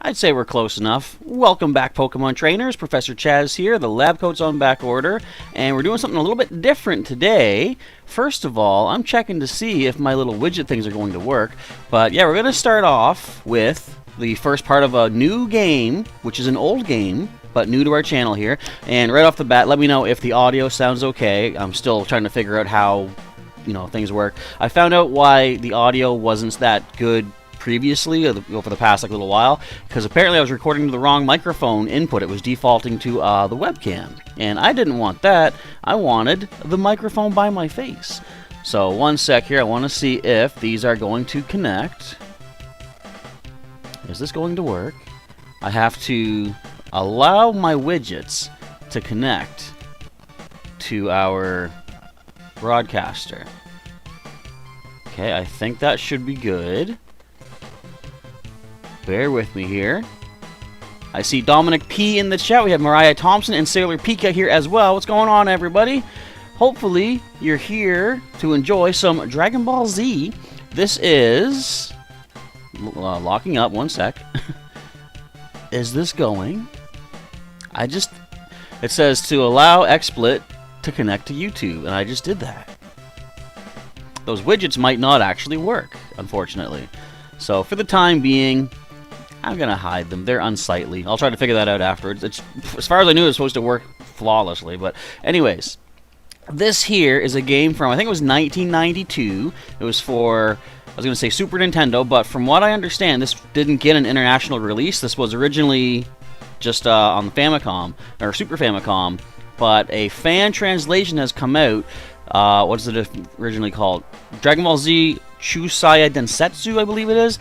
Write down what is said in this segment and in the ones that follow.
I'd say we're close enough. Welcome back, Pokemon trainers. Professor Chaz here. The lab coat's on back order, and we're doing something a little bit different today. First of all, I'm checking to see if my little widget things are going to work. But yeah, we're going to start off with the first part of a new game, which is an old game, but new to our channel here. And right off the bat, let me know if the audio sounds okay. I'm still trying to figure out how, things work. I found out why the audio wasn't that good previously, over the past little while, because apparently I was recording to the wrong microphone input. It was defaulting to the webcam, and I didn't want that. I wanted the microphone by my face. So one sec here, I want to see if these are going to connect. Is this going to work? I have to allow my widgets to connect to our broadcaster. Okay, I think that should be good. Bear with me here. I see Dominic P in the chat. We have Mariah Thompson and Sailor Pika here as well. What's going on, everybody? Hopefully, you're here to enjoy some Dragon Ball Z. This is... locking up, one sec. Is this going? It says to allow XSplit to connect to YouTube, and I just did that. Those widgets might not actually work, unfortunately. So, for the time being, I'm going to hide them. They're unsightly. I'll try to figure that out afterwards. As far as I knew, it was supposed to work flawlessly. But anyways, this here is a game from, I think it was 1992. It was for, I was going to say Super Nintendo, but from what I understand, this didn't get an international release. This was originally just on the Famicom, or Super Famicom, but a fan translation has come out. What is it originally called? Dragon Ball Z Chusaya Densetsu, I believe it is.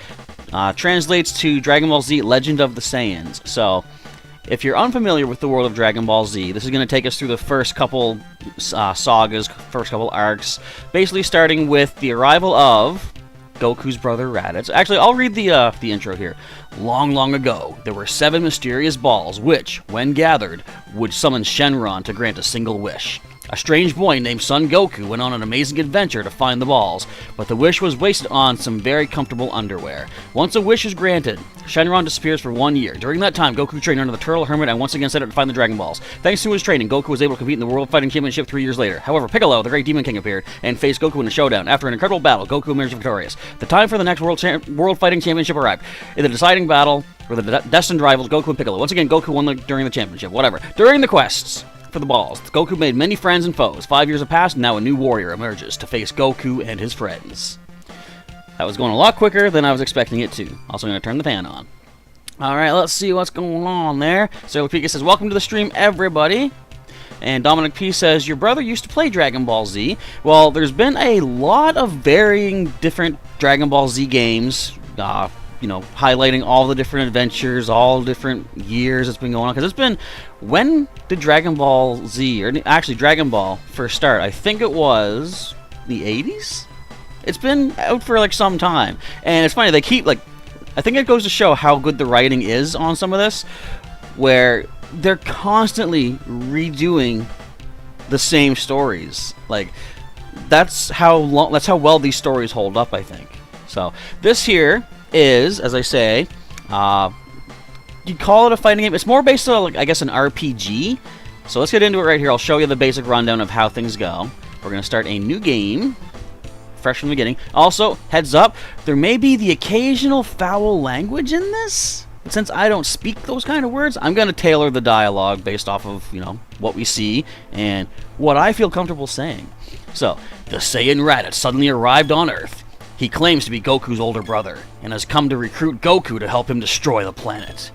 Translates to Dragon Ball Z Legend of the Saiyans. So, if you're unfamiliar with the world of Dragon Ball Z, this is going to take us through the first couple sagas, first couple arcs, basically starting with the arrival of Goku's brother Raditz. Actually, I'll read the intro here. Long, long ago, there were 7 mysterious balls which, when gathered, would summon Shenron to grant a single wish. A strange boy named Son Goku went on an amazing adventure to find the balls, but the wish was wasted on some very comfortable underwear. Once a wish is granted, Shenron disappears for 1 year. During that time, Goku trained under the Turtle Hermit and once again set out to find the Dragon Balls. Thanks to his training, Goku was able to compete in the World Fighting Championship 3 years later. However, Piccolo, the Great Demon King, appeared and faced Goku in a showdown. After an incredible battle, Goku emerged victorious. The time for the next World Fighting Championship arrived. In the deciding battle, were the destined rivals Goku and Piccolo. Once again, Goku won during the championship. Whatever. During the quests for the balls, Goku made many friends and foes. 5 years have passed, and now a new warrior emerges to face Goku and his friends. That was going a lot quicker than I was expecting it to. Also going to turn the fan on. Alright, let's see what's going on there. Sailor Pika says, welcome to the stream, everybody. And Dominic P says, your brother used to play Dragon Ball Z. Well, there's been a lot of varying different Dragon Ball Z games, highlighting all the different adventures, all different years it's been going on. Because it's been, when did Dragon Ball Z, or actually Dragon Ball first start? I think it was the 80s? It's been out for some time. And it's funny, they keep, I think it goes to show how good the writing is on some of this, where they're constantly redoing the same stories. That's how well these stories hold up, I think. So, this here is, as I say, you call it a fighting game. It's more based on, I guess, an RPG. So let's get into it right here. I'll show you the basic rundown of how things go. We're going to start a new game, fresh from the beginning. Also, heads up, there may be the occasional foul language in this. But since I don't speak those kind of words, I'm going to tailor the dialogue based off of, what we see and what I feel comfortable saying. So, the Saiyan Raditz suddenly arrived on Earth. He claims to be Goku's older brother and has come to recruit Goku to help him destroy the planet.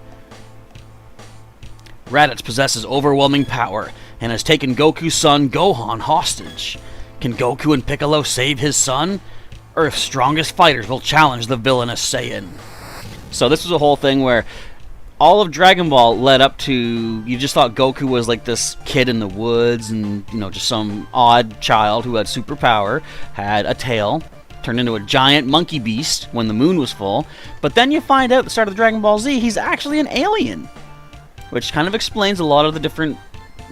Raditz possesses overwhelming power and has taken Goku's son Gohan hostage. Can Goku and Piccolo save his son? Earth's strongest fighters will challenge the villainous Saiyan. So this was a whole thing where all of Dragon Ball led up to, you just thought Goku was like this kid in the woods and, just some odd child who had superpower, had a tail, turned into a giant monkey beast when the moon was full. But then you find out at the start of Dragon Ball Z, he's actually an alien, which kind of explains a lot of the different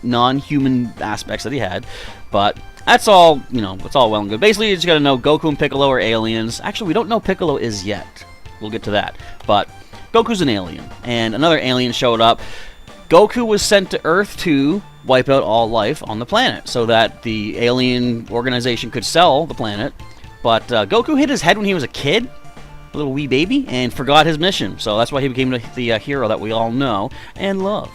non-human aspects that he had. But that's all, it's all well and good. Basically, you just gotta know Goku and Piccolo are aliens. Actually, we don't know Piccolo is yet. We'll get to that. But Goku's an alien, and another alien showed up. Goku was sent to Earth to wipe out all life on the planet so that the alien organization could sell the planet. But Goku hit his head when he was a kid, a little wee baby, and forgot his mission. So that's why he became the hero that we all know and love.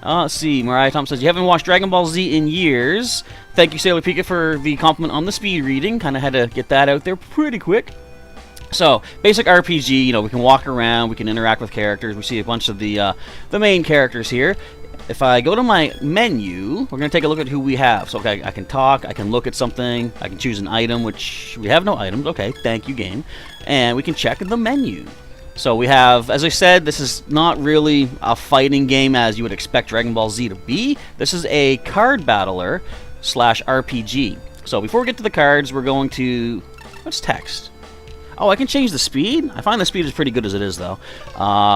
Let's see, Mariah Thompson says, you haven't watched Dragon Ball Z in years. Thank you, Sailor Pika, for the compliment on the speed reading. Kind of had to get that out there pretty quick. So, basic RPG, we can walk around, we can interact with characters. We see a bunch of the main characters here. If I go to my menu, we're going to take a look at who we have. So, okay, I can talk, I can look at something, I can choose an item, which we have no items. Okay, thank you, game. And we can check the menu. So we have, as I said, this is not really a fighting game as you would expect Dragon Ball Z to be. This is a card battler / RPG. So before we get to the cards, we're going to... What's text? Oh, I can change the speed? I find the speed is pretty good as it is, though.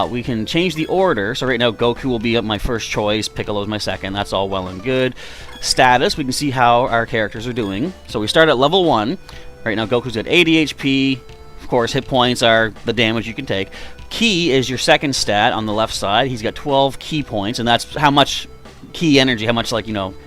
We can change the order. So right now, Goku will be my first choice. Piccolo's my second. That's all well and good. Status, we can see how our characters are doing. So we start at level 1. Right now, Goku's at 80 HP. Of course, hit points are the damage you can take. Ki is your second stat on the left side. He's got 12 ki points, and that's how much ki energy, how much,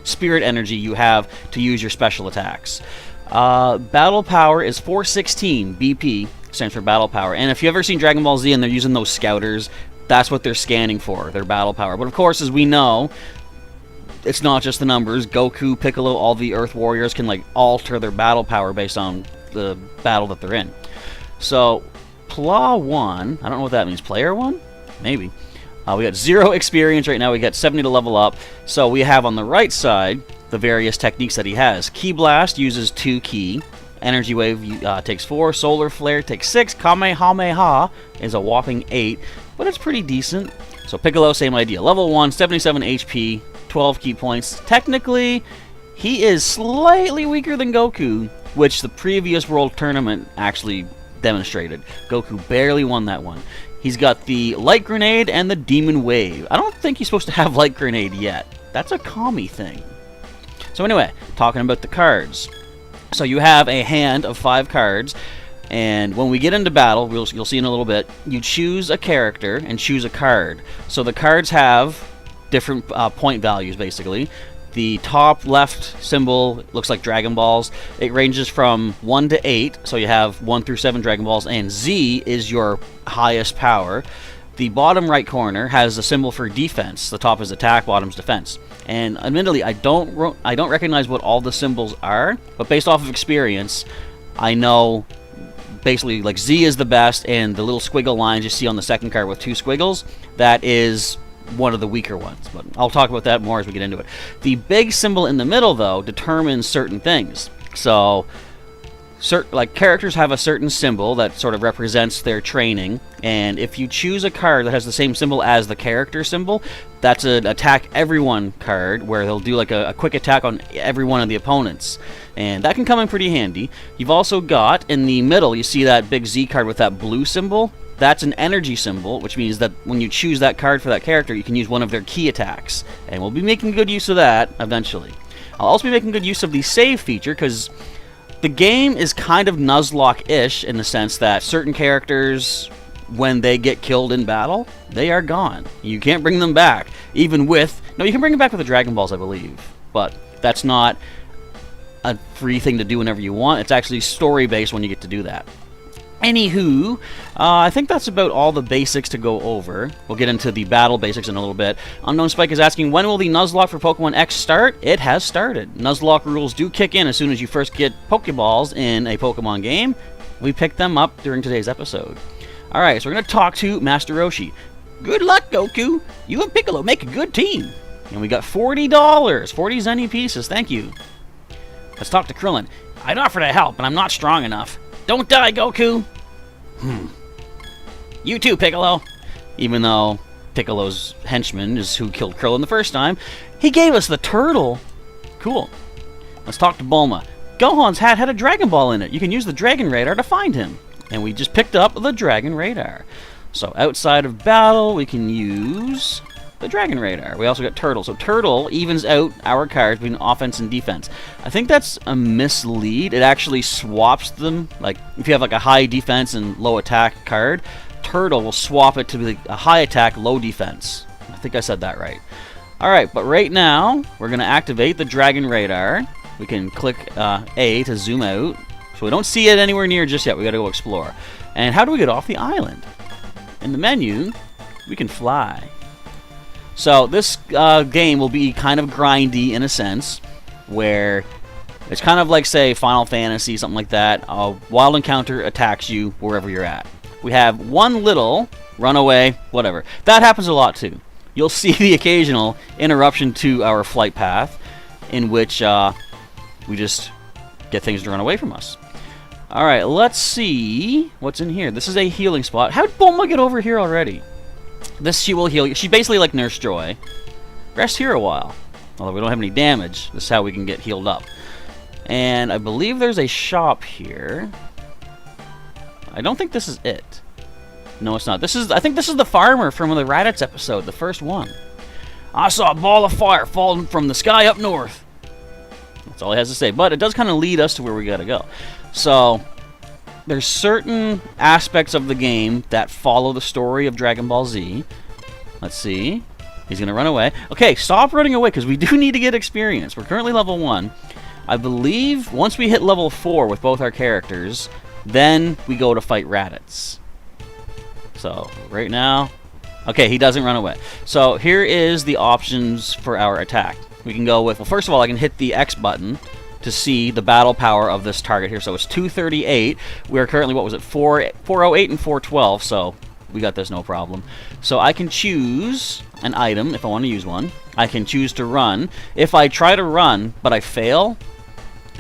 spirit energy you have to use your special attacks. Battle power is 416. BP stands for battle power. And if you've ever seen Dragon Ball Z and they're using those scouters, that's what they're scanning for, their battle power. But of course, as we know, it's not just the numbers. Goku, Piccolo, all the Earth Warriors can alter their battle power based on the battle that they're in. So, Pla 1, I don't know what that means. Player 1? Maybe. We got 0 experience right now. We got 70 to level up. So we have on the right side the various techniques that he has. Ki Blast uses 2 ki. Energy Wave takes 4. Solar Flare takes 6. Kamehameha is a whopping 8. But it's pretty decent. So Piccolo, same idea. Level 1, 77 HP, 12 ki points. Technically, he is slightly weaker than Goku, which the previous World Tournament actually demonstrated. Goku barely won that one. He's got the Light Grenade and the Demon Wave. I don't think he's supposed to have Light Grenade yet. That's a Kami thing. So anyway, talking about the cards. So you have a hand of 5 cards, and when we get into battle, you'll see in a little bit, you choose a character and choose a card. So the cards have different point values, basically. The top left symbol looks like Dragon Balls. It ranges from 1 to 8, so you have 1 through 7 Dragon Balls, and Z is your highest power. The bottom right corner has a symbol for defense. The top is attack, bottom's defense. And admittedly, I don't recognize what all the symbols are, but based off of experience, I know basically Z is the best, and the little squiggle lines you see on the second card with 2 squiggles, that is one of the weaker ones, but I'll talk about that more as we get into it. The big symbol in the middle, though, determines certain things. So, characters have a certain symbol that sort of represents their training, and if you choose a card that has the same symbol as the character symbol, that's an attack everyone card, where they'll do a quick attack on every one of the opponents. And that can come in pretty handy. You've also got, in the middle, you see that big Z card with that blue symbol. That's an energy symbol, which means that when you choose that card for that character, you can use one of their key attacks. And we'll be making good use of that eventually. I'll also be making good use of the save feature, because the game is kind of Nuzlocke-ish in the sense that certain characters, when they get killed in battle, they are gone. You can't bring them back, even with... No, you can bring them back with the Dragon Balls, I believe. But that's not a free thing to do whenever you want. It's actually story-based when you get to do that. Anywho, I think that's about all the basics to go over. We'll get into the battle basics in a little bit. Unknown Spike is asking, when will the Nuzlocke for Pokemon X start? It has started. Nuzlocke rules do kick in as soon as you first get Pokeballs in a Pokemon game. We picked them up during today's episode. Alright, so we're going to talk to Master Roshi. Good luck, Goku. You and Piccolo make a good team. And we got $40. 40 Zenny pieces. Thank you. Let's talk to Krillin. I'd offer to help, but I'm not strong enough. Don't die, Goku! You too, Piccolo! Even though Piccolo's henchman is who killed Krillin the first time, he gave us the turtle! Cool. Let's talk to Bulma. Gohan's hat had a Dragon Ball in it. You can use the Dragon Radar to find him. And we just picked up the Dragon Radar. So outside of battle, we can use the Dragon Radar. We also got Turtle. So Turtle evens out our cards between offense and defense. I think that's a mislead. It actually swaps them. Like, if you have like a high defense and low attack card, Turtle will swap it to be a high attack, low defense. I think I said that right. Alright, but right now, we're going to activate the Dragon Radar. We can click A to zoom out. So we don't see it anywhere near just yet. We got to go explore. And how do we get off the island? In the menu, we can fly. So this game will be kind of grindy in a sense, where it's kind of like, say, Final Fantasy, something like that. A wild encounter attacks you wherever you're at. We have one little runaway, whatever. That happens a lot too. You'll see the occasional interruption to our flight path, in which we just get things to run away from us. Alright, let's see what's in here. This is a healing spot. How did Bulma get over here already? This, she will heal you. She's basically like Nurse Joy. Rest here a while. Although we don't have any damage, this is how we can get healed up. And I believe there's a shop here. I don't think this is it. No, it's not. I think this is the farmer from the Raditz episode, the first one. I saw a ball of fire falling from the sky up north. That's all he has to say. But it does kind of lead us to where we gotta go. So there's certain aspects of the game that follow the story of Dragon Ball Z. Let's see. He's going to run away. Okay, stop running away, because we do need to get experience. We're currently level 1. I believe once we hit level 4 with both our characters, then we go to fight Raditz. So, right now... Okay, he doesn't run away. So, here is the options for our attack. We can go with... Well, first of all, I can hit the X button to see the battle power of this target here. So it's 238. We're currently, what was it, 408 and 412, so we got this no problem. So I can choose an item if I want to use one. I can choose to run. If I try to run, but I fail,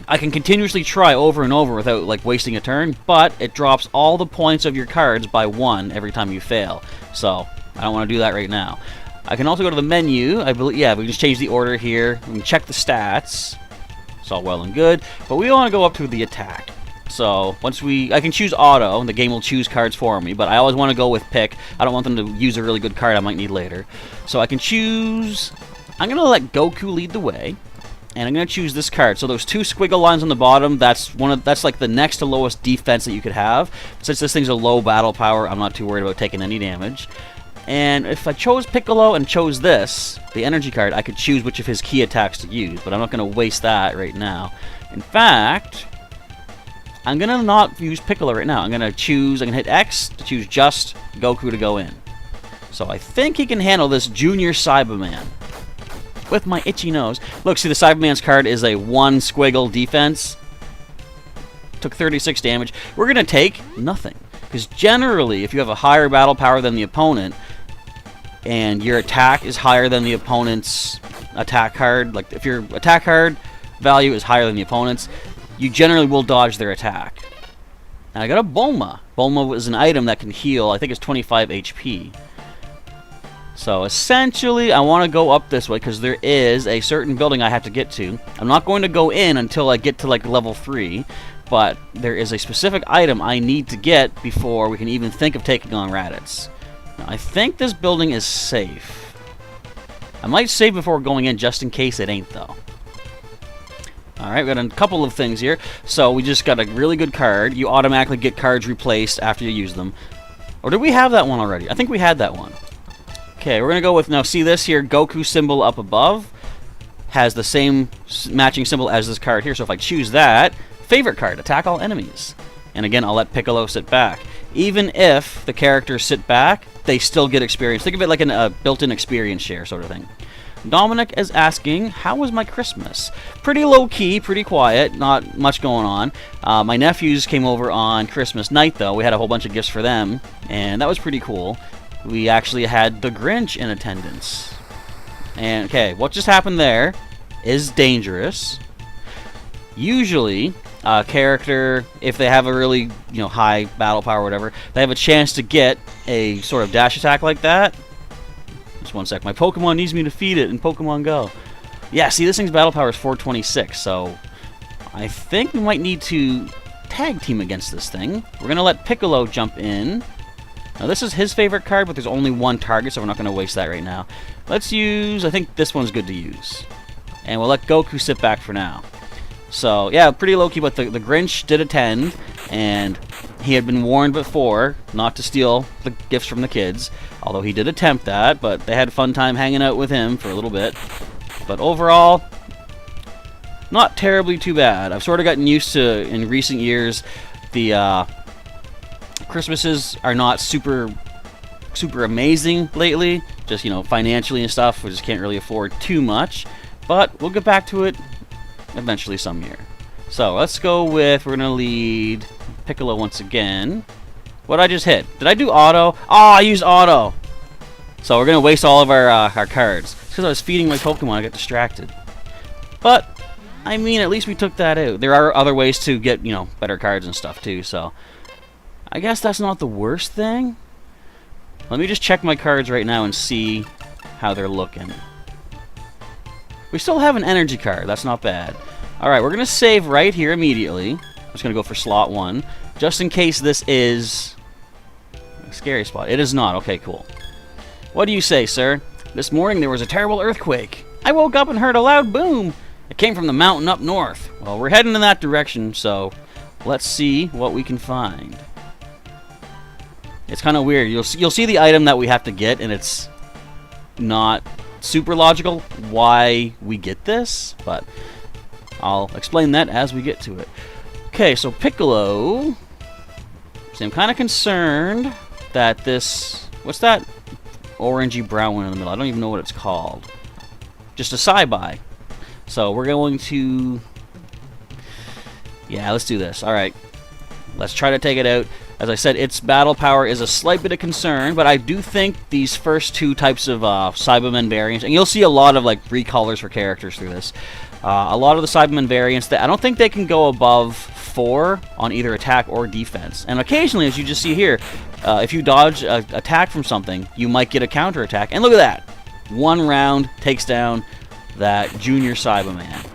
I can continuously try over and over without like wasting a turn, but it drops all the points of your cards by 1 every time you fail. So I don't want to do that right now. I can also go to the menu. I believe, yeah, we can just change the order here. We can check the stats. It's all well and good, but we want to go up to the attack. So once I can choose auto, and the game will choose cards for me, but I always want to go with pick. I don't want them to use a really good card I might need later. So I can choose, I'm going to let Goku lead the way, and I'm going to choose this card. So those 2 squiggle lines on the bottom, that's like the next to lowest defense that you could have. Since this thing's a low battle power, I'm not too worried about taking any damage. And if I chose Piccolo and chose this, the energy card, I could choose which of his key attacks to use, but I'm not going to waste that right now. In fact, I'm going to not use Piccolo right now. I'm going to hit X to choose just Goku to go in. So I think he can handle this Junior Cyberman with my itchy nose. Look, see the Cyberman's card is a 1 squiggle defense. Took 36 damage. We're going to take nothing. Because generally, if you have a higher battle power than the opponent, and your attack is higher than the opponent's attack card, like if your attack card value is higher than the opponent's, you generally will dodge their attack. And I got a Bulma. Bulma is an item that can heal, I think it's 25 HP. So essentially, I want to go up this way because there is a certain building I have to get to. I'm not going to go in until I get to like level 3, but there is a specific item I need to get before we can even think of taking on Raditz. Now, I think this building is safe. I might save before going in just in case it ain't, though. Alright, we got a couple of things here. So we just got a really good card. You automatically get cards replaced after you use them. Or did we have that one already? I think we had that one. Okay, we're going to go with, now see this here, Goku symbol up above has the same matching symbol as this card here. So if I choose that, favorite card, attack all enemies. And again, I'll let Piccolo sit back. Even if the characters sit back, they still get experience. Think of it like a built-in experience share sort of thing. Dominic is asking, how was my Christmas? Pretty low-key, pretty quiet, not much going on. My nephews came over on Christmas night, though. We had a whole bunch of gifts for them, and that was pretty cool. We actually had the Grinch in attendance. And, okay, what just happened there is dangerous. Usually, a character, if they have a really, high battle power or whatever, they have a chance to get a sort of dash attack like that. Just one sec. My Pokemon needs me to feed it in Pokemon Go. Yeah, see, this thing's battle power is 426, so I think we might need to tag team against this thing. We're going to let Piccolo jump in. Now, this is his favorite card, but there's only one target, so we're not going to waste that right now. Let's use... I think this one's good to use. And we'll let Goku sit back for now. So, yeah, pretty low-key, but the Grinch did attend, and he had been warned before not to steal the gifts from the kids, although he did attempt that, but they had a fun time hanging out with him for a little bit. But overall, not terribly too bad. I've sort of gotten used to, in recent years, the Christmases are not super amazing lately, just, financially and stuff. We just can't really afford too much, but we'll get back to it eventually some year. So let's go with, we're going to lead Piccolo once again. What did I just hit? Did I do auto? Oh, I used auto! So we're going to waste all of our cards. Because I was feeding my Pokemon, I got distracted. But, I mean, at least we took that out. There are other ways to get, better cards and stuff too, so I guess that's not the worst thing. Let me just check my cards right now and see how they're looking. We still have an energy card. That's not bad. Alright, we're going to save right here immediately. I'm just going to go for slot 1. Just in case this is a scary spot. It is not. Okay, cool. What do you say, sir? This morning there was a terrible earthquake. I woke up and heard a loud boom. It came from the mountain up north. Well, we're heading in that direction, so let's see what we can find. It's kind of weird. You'll see the item that we have to get, and it's not super logical why we get this, but I'll explain that as we get to it. Okay, so Piccolo. See, I'm kind of concerned that this... What's that orangey brown one in the middle? I don't even know what it's called. Just a Saibai. So we're going to... Yeah, let's do this. Alright. Let's try to take it out. As I said, its battle power is a slight bit of concern, but I do think these first two types of Cybermen variants, and you'll see a lot of recolors for characters through this. A lot of the Cybermen variants, I don't think they can go above 4 on either attack or defense. And occasionally, as you just see here, if you dodge an attack from something, you might get a counter attack. And look at that! One round takes down that junior Cyberman.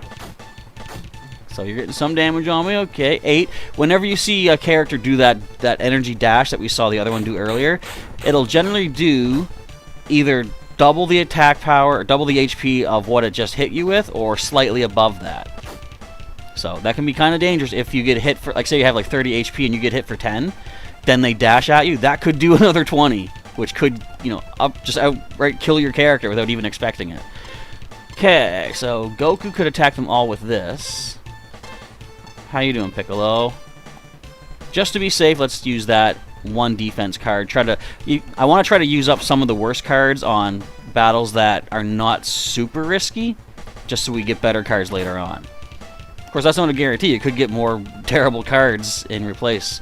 So you're getting some damage on me. Okay, 8. Whenever you see a character do that energy dash that we saw the other one do earlier, it'll generally do either double the attack power, or double the HP of what it just hit you with, or slightly above that. So that can be kind of dangerous if you get hit for, say you have 30 HP and you get hit for 10, then they dash at you. That could do another 20, which could, just outright kill your character without even expecting it. Okay, so Goku could attack them all with this. How you doing, Piccolo? Just to be safe, let's use that one defense card. I want to try to use up some of the worst cards on battles that are not super risky, just so we get better cards later on. Of course, that's not a guarantee. You could get more terrible cards in replace.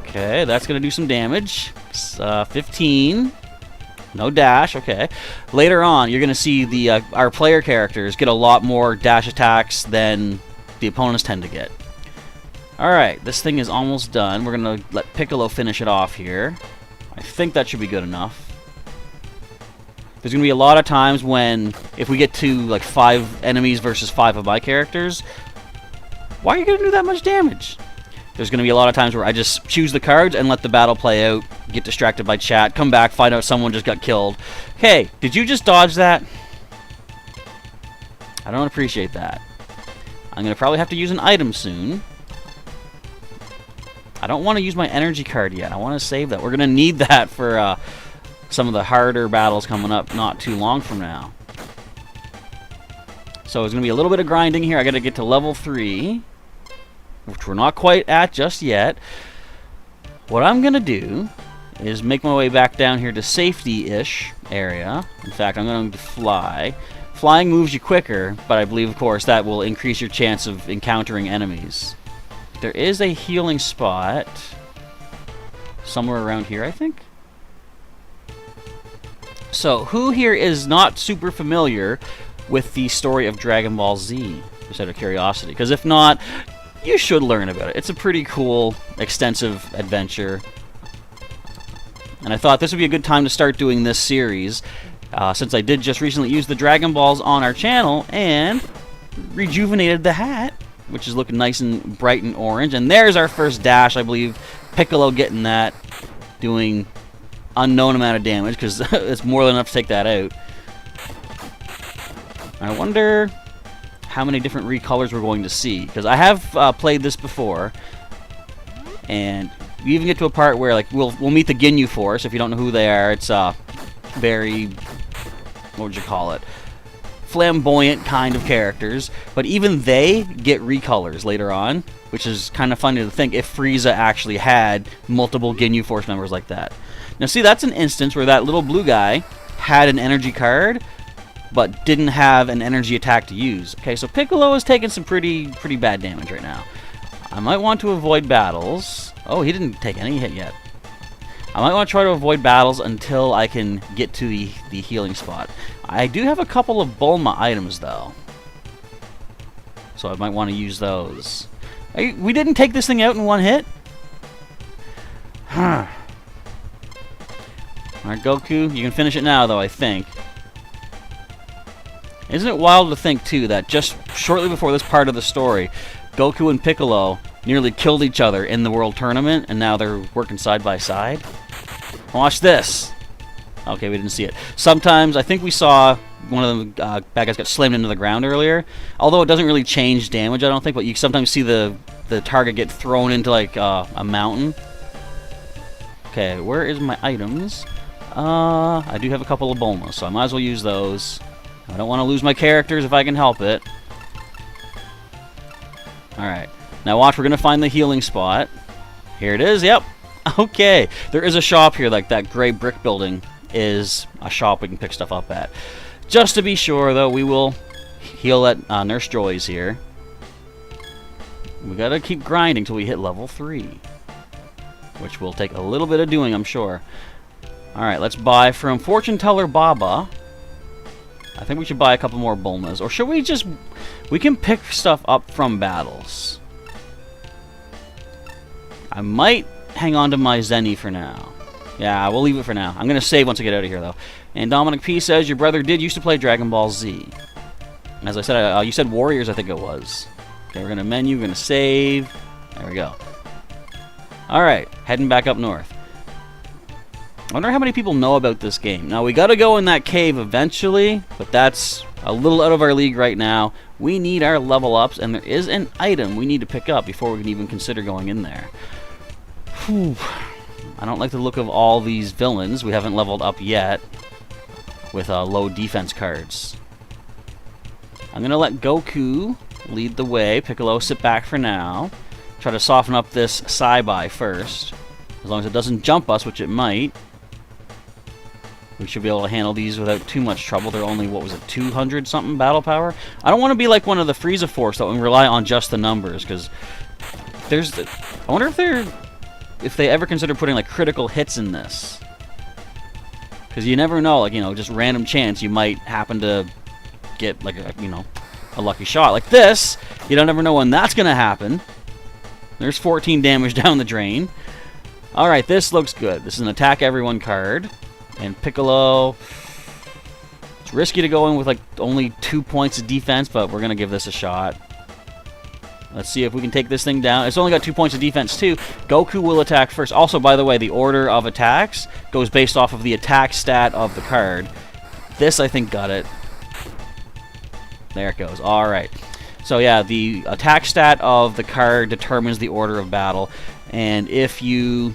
Okay, that's going to do some damage. 15. No dash, okay. Later on, you're going to see our player characters get a lot more dash attacks than the opponents tend to get. Alright, this thing is almost done. We're going to let Piccolo finish it off here. I think that should be good enough. There's going to be a lot of times when, if we get to 5 enemies versus 5 of my characters, why are you going to do that much damage? There's going to be a lot of times where I just choose the cards and let the battle play out, get distracted by chat, come back, find out someone just got killed. Hey, did you just dodge that? I don't appreciate that. I'm going to probably have to use an item soon. I don't want to use my energy card yet. I want to save that. We're going to need that for some of the harder battles coming up not too long from now. So there's going to be a little bit of grinding here. I got to get to level 3. which we're not quite at just yet. What I'm going to do is make my way back down here to safety-ish area. In fact, I'm going to fly. Flying moves you quicker, but I believe, of course, that will increase your chance of encountering enemies. There is a healing spot somewhere around here, I think. So, who here is not super familiar with the story of Dragon Ball Z, just out of curiosity? Because if not, you should learn about it. It's a pretty cool, extensive adventure. And I thought this would be a good time to start doing this series, since I did just recently use the Dragon Balls on our channel and rejuvenated the hat, which is looking nice and bright and orange. And there's our first dash, I believe. Piccolo getting that, doing unknown amount of damage, because it's more than enough to take that out. I wonder how many different recolors we're going to see, because I have played this before, and you even get to a part where like we'll meet the Ginyu Force. If you don't know who they are, it's very, what would you call it, flamboyant kind of characters, but even they get recolors later on, which is kind of funny to think if Frieza actually had multiple Ginyu Force members like that. Now see, that's an instance where that little blue guy had an energy card, but didn't have an energy attack to use. Okay, so Piccolo is taking some pretty bad damage right now. I might want to avoid battles. Oh, he didn't take any hit yet. I might want to try to avoid battles until I can get to the healing spot. I do have a couple of Bulma items, though, so I might want to use those. We didn't take this thing out in one hit? Huh. Alright, Goku, you can finish it now, though, I think. Isn't it wild to think, too, that just shortly before this part of the story, Goku and Piccolo nearly killed each other in the World Tournament, and now they're working side by side? Watch this! Okay, we didn't see it. Sometimes, I think we saw one of the bad guys got slammed into the ground earlier, although it doesn't really change damage, I don't think, but you sometimes see the target get thrown into, like, a mountain. Okay, where is my items? I do have a couple of Bulmas, so I might as well use those. I don't want to lose my characters if I can help it. Alright. Now watch, we're going to find the healing spot. Here it is, yep. Okay. There is a shop here, like that gray brick building is a shop we can pick stuff up at. Just to be sure, though, we will heal at Nurse Joy's here. We got to keep grinding till we hit level 3. Which will take a little bit of doing, I'm sure. Alright, let's buy from Fortune Teller Baba. I think we should buy a couple more Bulmas. Or should we just... We can pick stuff up from battles. I might hang on to my Zenny for now. Yeah, we'll leave it for now. I'm going to save once I get out of here, though. And Dominic P says, your brother did used to play Dragon Ball Z. As I said, you said Warriors, I think it was. Okay, we're going to menu, we're going to save. There we go. Alright, heading back up north. I wonder how many people know about this game. Now, we got to go in that cave eventually, but that's a little out of our league right now. We need our level ups, and there is an item we need to pick up before we can even consider going in there. Whew. I don't like the look of all these villains we haven't leveled up yet with low defense cards. I'm going to let Goku lead the way. Piccolo, sit back for now. Try to soften up this Saibai first. As long as it doesn't jump us, which it might. We should be able to handle these without too much trouble. They're only, what was it, 200-something battle power? I don't want to be like one of the Frieza Force, though, and rely on just the numbers, because there's... I wonder if they ever consider putting, like, critical hits in this. Because you never know, like, you know, just random chance, you might happen to get, like, a lucky shot. Like this, you don't ever know when that's going to happen. There's 14 damage down the drain. Alright, this looks good. This is an attack everyone card. And Piccolo, it's risky to go in with like only 2 points of defense, but we're going to give this a shot. Let's see if we can take this thing down. It's only got 2 points of defense too. Goku will attack first. Also, by the way, the order of attacks goes based off of the attack stat of the card. This, I think, got it. There it goes. Alright. So yeah, the attack stat of the card determines the order of battle. And if you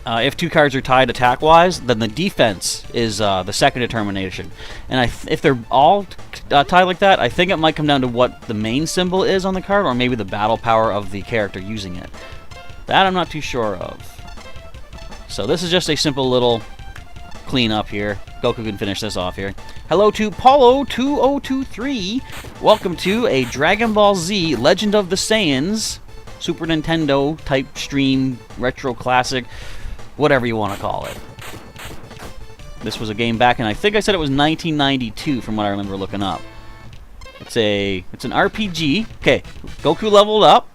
If 2 cards are tied attack-wise, then the defense is the second determination. And if they're all tied like that, I think it might come down to what the main symbol is on the card, or maybe the battle power of the character using it. That I'm not too sure of. So this is just a simple little cleanup here. Goku can finish this off here. Hello to Paulo2023. Welcome to a Dragon Ball Z Legend of the Saiyans Super Nintendo type stream retro classic, whatever you want to call it. This was a game back in, I think I said it was 1992 from what I remember looking up. It's an RPG. Okay, Goku leveled up.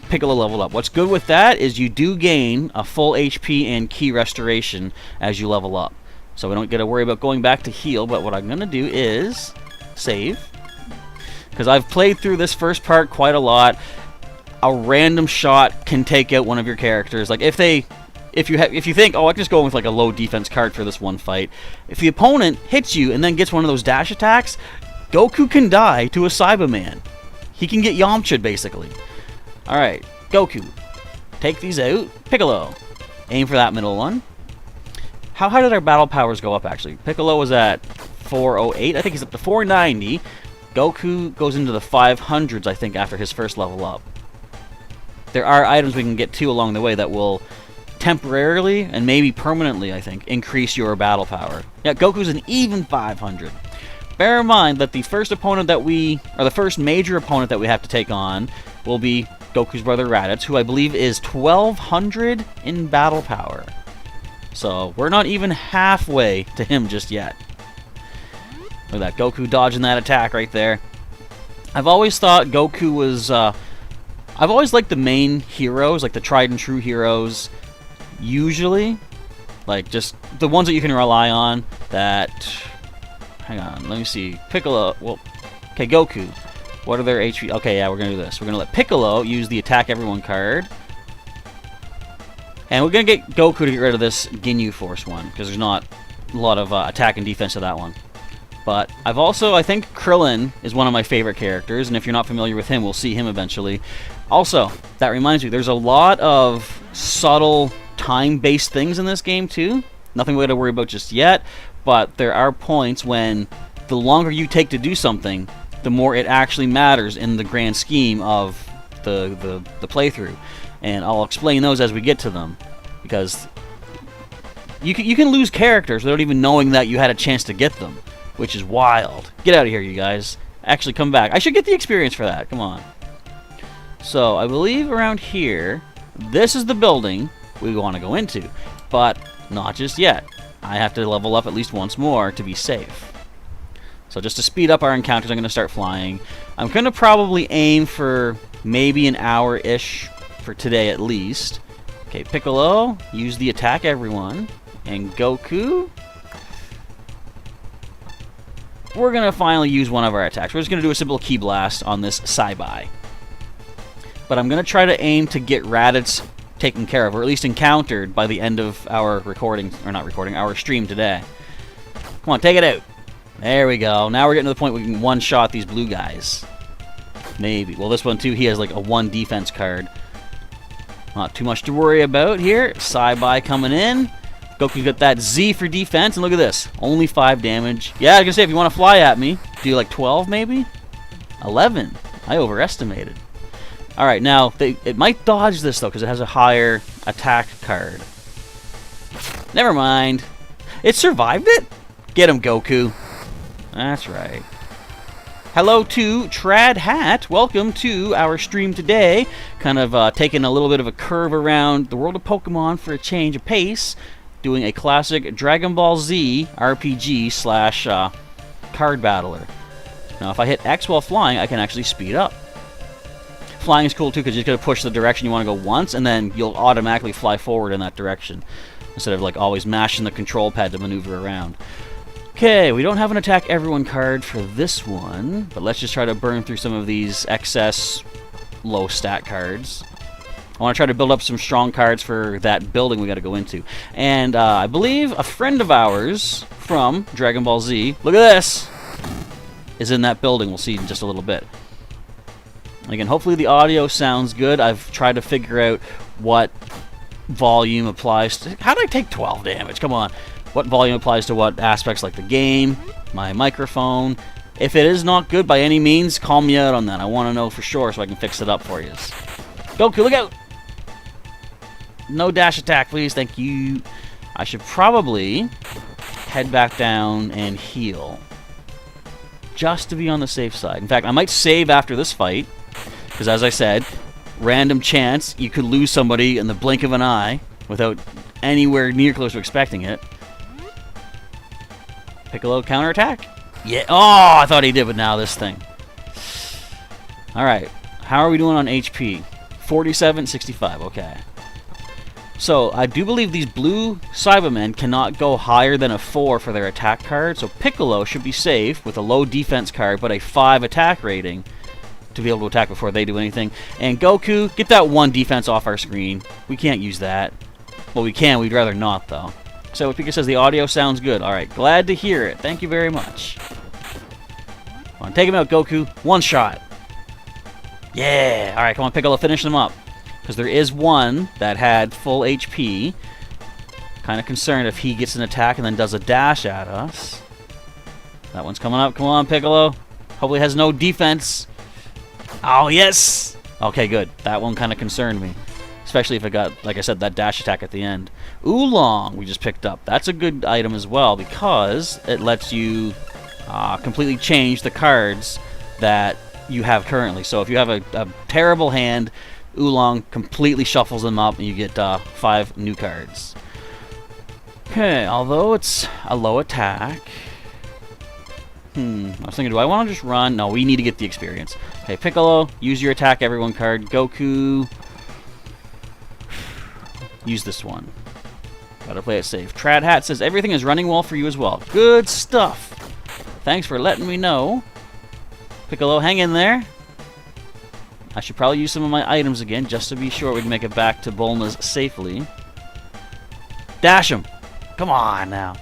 Piccolo leveled up. What's good with that is you do gain a full HP and ki restoration as you level up. So we don't get to worry about going back to heal, but what I'm going to do is save. Because I've played through this first part quite a lot. A random shot can take out one of your characters. Like if you think, oh, I can just go with like a low defense card for this one fight. If the opponent hits you and then gets one of those dash attacks, Goku can die to a Cyberman. He can get Yamcha'd basically. Alright, Goku. Take these out. Piccolo. Aim for that middle one. How high did our battle powers go up, actually? Piccolo was at 408. I think he's up to 490. Goku goes into the 500s, I think, after his first level up. There are items we can get to along the way that will temporarily, and maybe permanently, I think, increase your battle power. Yeah, Goku's an even 500. Bear in mind that the first opponent that the first major opponent that we have to take on will be Goku's brother Raditz, who I believe is 1200 in battle power. So we're not even halfway to him just yet. Look at that, Goku dodging that attack right there. I've always thought Goku was... I've always liked the main heroes, like the tried and true heroes, usually. Like, just the ones that you can rely on that... Hang on, let me see. Piccolo... Well, okay, Goku. What are their HP? Okay, yeah, we're going to do this. We're going to let Piccolo use the Attack Everyone card. And we're going to get Goku to get rid of this Ginyu Force one, because there's not a lot of attack and defense to that one. But I've also, I think Krillin is one of my favorite characters, and if you're not familiar with him, we'll see him eventually. Also, that reminds me, there's a lot of subtle time-based things in this game, too. Nothing we got to worry about just yet, but there are points when the longer you take to do something, the more it actually matters in the grand scheme of the playthrough. And I'll explain those as we get to them, because you can lose characters without even knowing that you had a chance to get them, which is wild. Get out of here, you guys. Actually, come back. I should get the experience for that. Come on. So, I believe around here, this is the building we want to go into, but not just yet. I have to level up at least once more to be safe. So just to speed up our encounters, I'm going to start flying. I'm going to probably aim for maybe an hour-ish for today at least. Okay, Piccolo, use the Attack Everyone. And Goku, we're going to finally use one of our attacks. We're just going to do a simple Ki Blast on this Saibai. But I'm going to try to aim to get Raditz taken care of, or at least encountered by the end of our recording, or not recording, our stream today. Come on, take it out. There we go. Now we're getting to the point where we can one-shot these blue guys. Maybe. Well, this one, too, he has like a 1 defense card. Not too much to worry about here. Saibai coming in. Goku's got that Z for defense, and look at this. Only 5 damage. Yeah, I was going to say, if you want to fly at me, do like 12, maybe? 11. I overestimated. Alright, now, it might dodge this, though, because it has a higher attack card. Never mind. It survived it? Get him, Goku. That's right. Hello to Trad Hat. Welcome to our stream today. Kind of taking a little bit of a curve around the world of Pokemon for a change of pace. Doing a classic Dragon Ball Z RPG slash card battler. Now, if I hit X while flying, I can actually speed up. Flying is cool, too, because you're going to push the direction you want to go once, and then you'll automatically fly forward in that direction, instead of like always mashing the control pad to maneuver around. Okay, we don't have an Attack Everyone card for this one, but let's just try to burn through some of these excess low stat cards. I want to try to build up some strong cards for that building we got to go into. And I believe a friend of ours from Dragon Ball Z, look at this, is in that building. We'll see in just a little bit. Again, hopefully the audio sounds good. I've tried to figure out what volume applies to... How did I take 12 damage? Come on. What volume applies to what aspects, like the game, my microphone. If it is not good by any means, call me out on that. I want to know for sure so I can fix it up for you. Goku, look out! No dash attack, please. Thank you. I should probably head back down and heal, just to be on the safe side. In fact, I might save after this fight, because as I said, random chance, you could lose somebody in the blink of an eye without anywhere near close to expecting it. Piccolo counterattack? Yeah. Oh, I thought he did, but now this thing. Alright. How are we doing on HP? 47, 65. Okay. So, I do believe these blue Cybermen cannot go higher than a 4 for their attack card, so Piccolo should be safe with a low defense card, but a 5 attack rating to be able to attack before they do anything. And Goku, get that 1 defense off our screen. We can't use that. Well, we can. We'd rather not, though. So, Pika says the audio sounds good. Alright, glad to hear it. Thank you very much. Come on, take him out, Goku. 1 shot. Yeah! Alright, come on, Piccolo, finish them up. Because there is one that had full HP. Kind of concerned if he gets an attack and then does a dash at us. That one's coming up. Come on, Piccolo. Hopefully has no defense. Oh, yes! Okay, good. That one kind of concerned me. Especially if it got, like I said, that dash attack at the end. Oolong we just picked up. That's a good item as well because it lets you completely change the cards that you have currently. So if you have a terrible hand, Oolong completely shuffles them up and you get 5 new cards. Okay, although it's a low attack. I was thinking, do I want to just run? No, we need to get the experience. Okay, Piccolo, use your attack everyone card. Goku, use this one. Gotta play it safe. Trad Hat says everything is running well for you as well. Good stuff. Thanks for letting me know. Piccolo, hang in there. I should probably use some of my items again, just to be sure we can make it back to Bulma's safely. Dash him! Come on, now.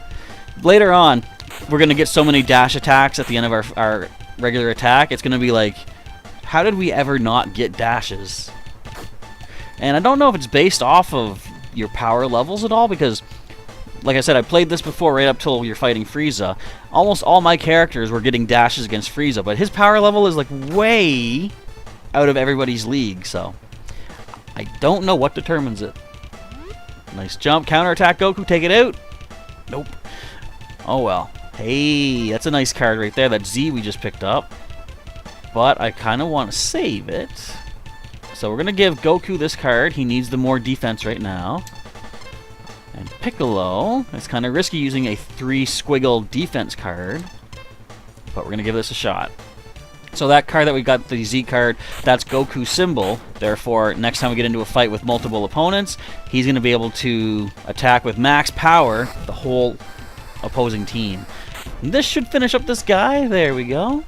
Later on, we're going to get so many dash attacks at the end of our regular attack. It's going to be like, how did we ever not get dashes? And I don't know if it's based off of your power levels at all, because, like I said, I played this before right up till you're fighting Frieza. Almost all my characters were getting dashes against Frieza, but his power level is like way out of everybody's league, so I don't know what determines it. Nice jump, counterattack, Goku, take it out. Nope. Oh well. Hey, that's a nice card right there, that Z we just picked up. But I kind of want to save it. So we're going to give Goku this card. He needs the more defense right now. And Piccolo, it's kind of risky using a 3 squiggle defense card. But we're going to give this a shot. So that card that we got, the Z card, that's Goku's symbol. Therefore, next time we get into a fight with multiple opponents, he's going to be able to attack with max power the whole opposing team. And this should finish up this guy. There we go.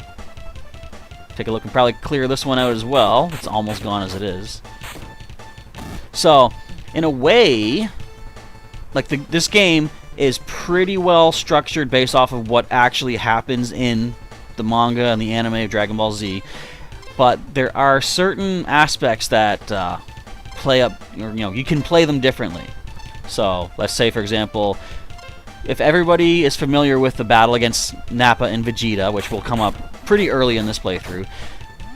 Take a look and probably clear this one out as well. It's almost gone as it is. So, in a way, like this game is pretty well structured based off of what actually happens in the manga and the anime of Dragon Ball Z, but there are certain aspects that play up, or you can play them differently. So let's say, for example, if everybody is familiar with the battle against Nappa and Vegeta, which will come up pretty early in this playthrough,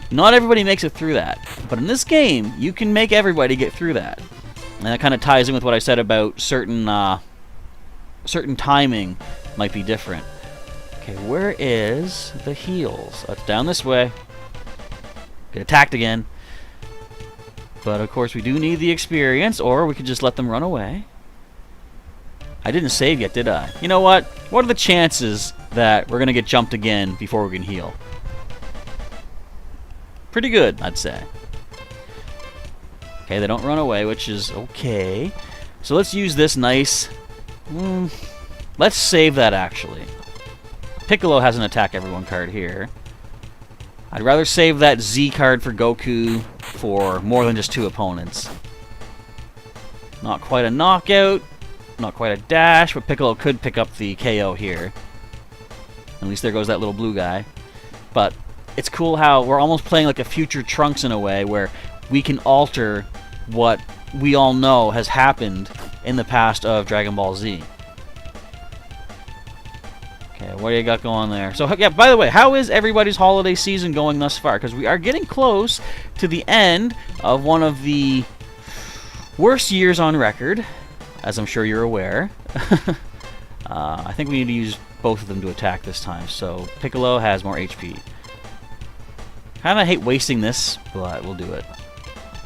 not everybody makes it through that. But in this game, you can make everybody get through that, and that kind of ties in with what I said about certain timing might be different. Okay, where is the heals? It's down this way. Get attacked again. But of course we do need the experience, or we could just let them run away. I didn't save yet, did I? You know what? What are the chances that we're going to get jumped again before we can heal? Pretty good, I'd say. Okay, they don't run away, which is okay. So let's use this nice... let's save that, actually. Piccolo has an attack everyone card here. I'd rather save that Z card for Goku for more than just 2 opponents. Not quite a knockout, not quite a dash, but Piccolo could pick up the KO here. At least there goes that little blue guy. But it's cool how we're almost playing like a future Trunks in a way, where we can alter what we all know has happened in the past of Dragon Ball Z. Okay, what do you got going there? So, yeah, by the way, how is everybody's holiday season going thus far? Because we are getting close to the end of one of the worst years on record, as I'm sure you're aware. I think we need to use both of them to attack this time. So, Piccolo has more HP. Kind of hate wasting this, but we'll do it.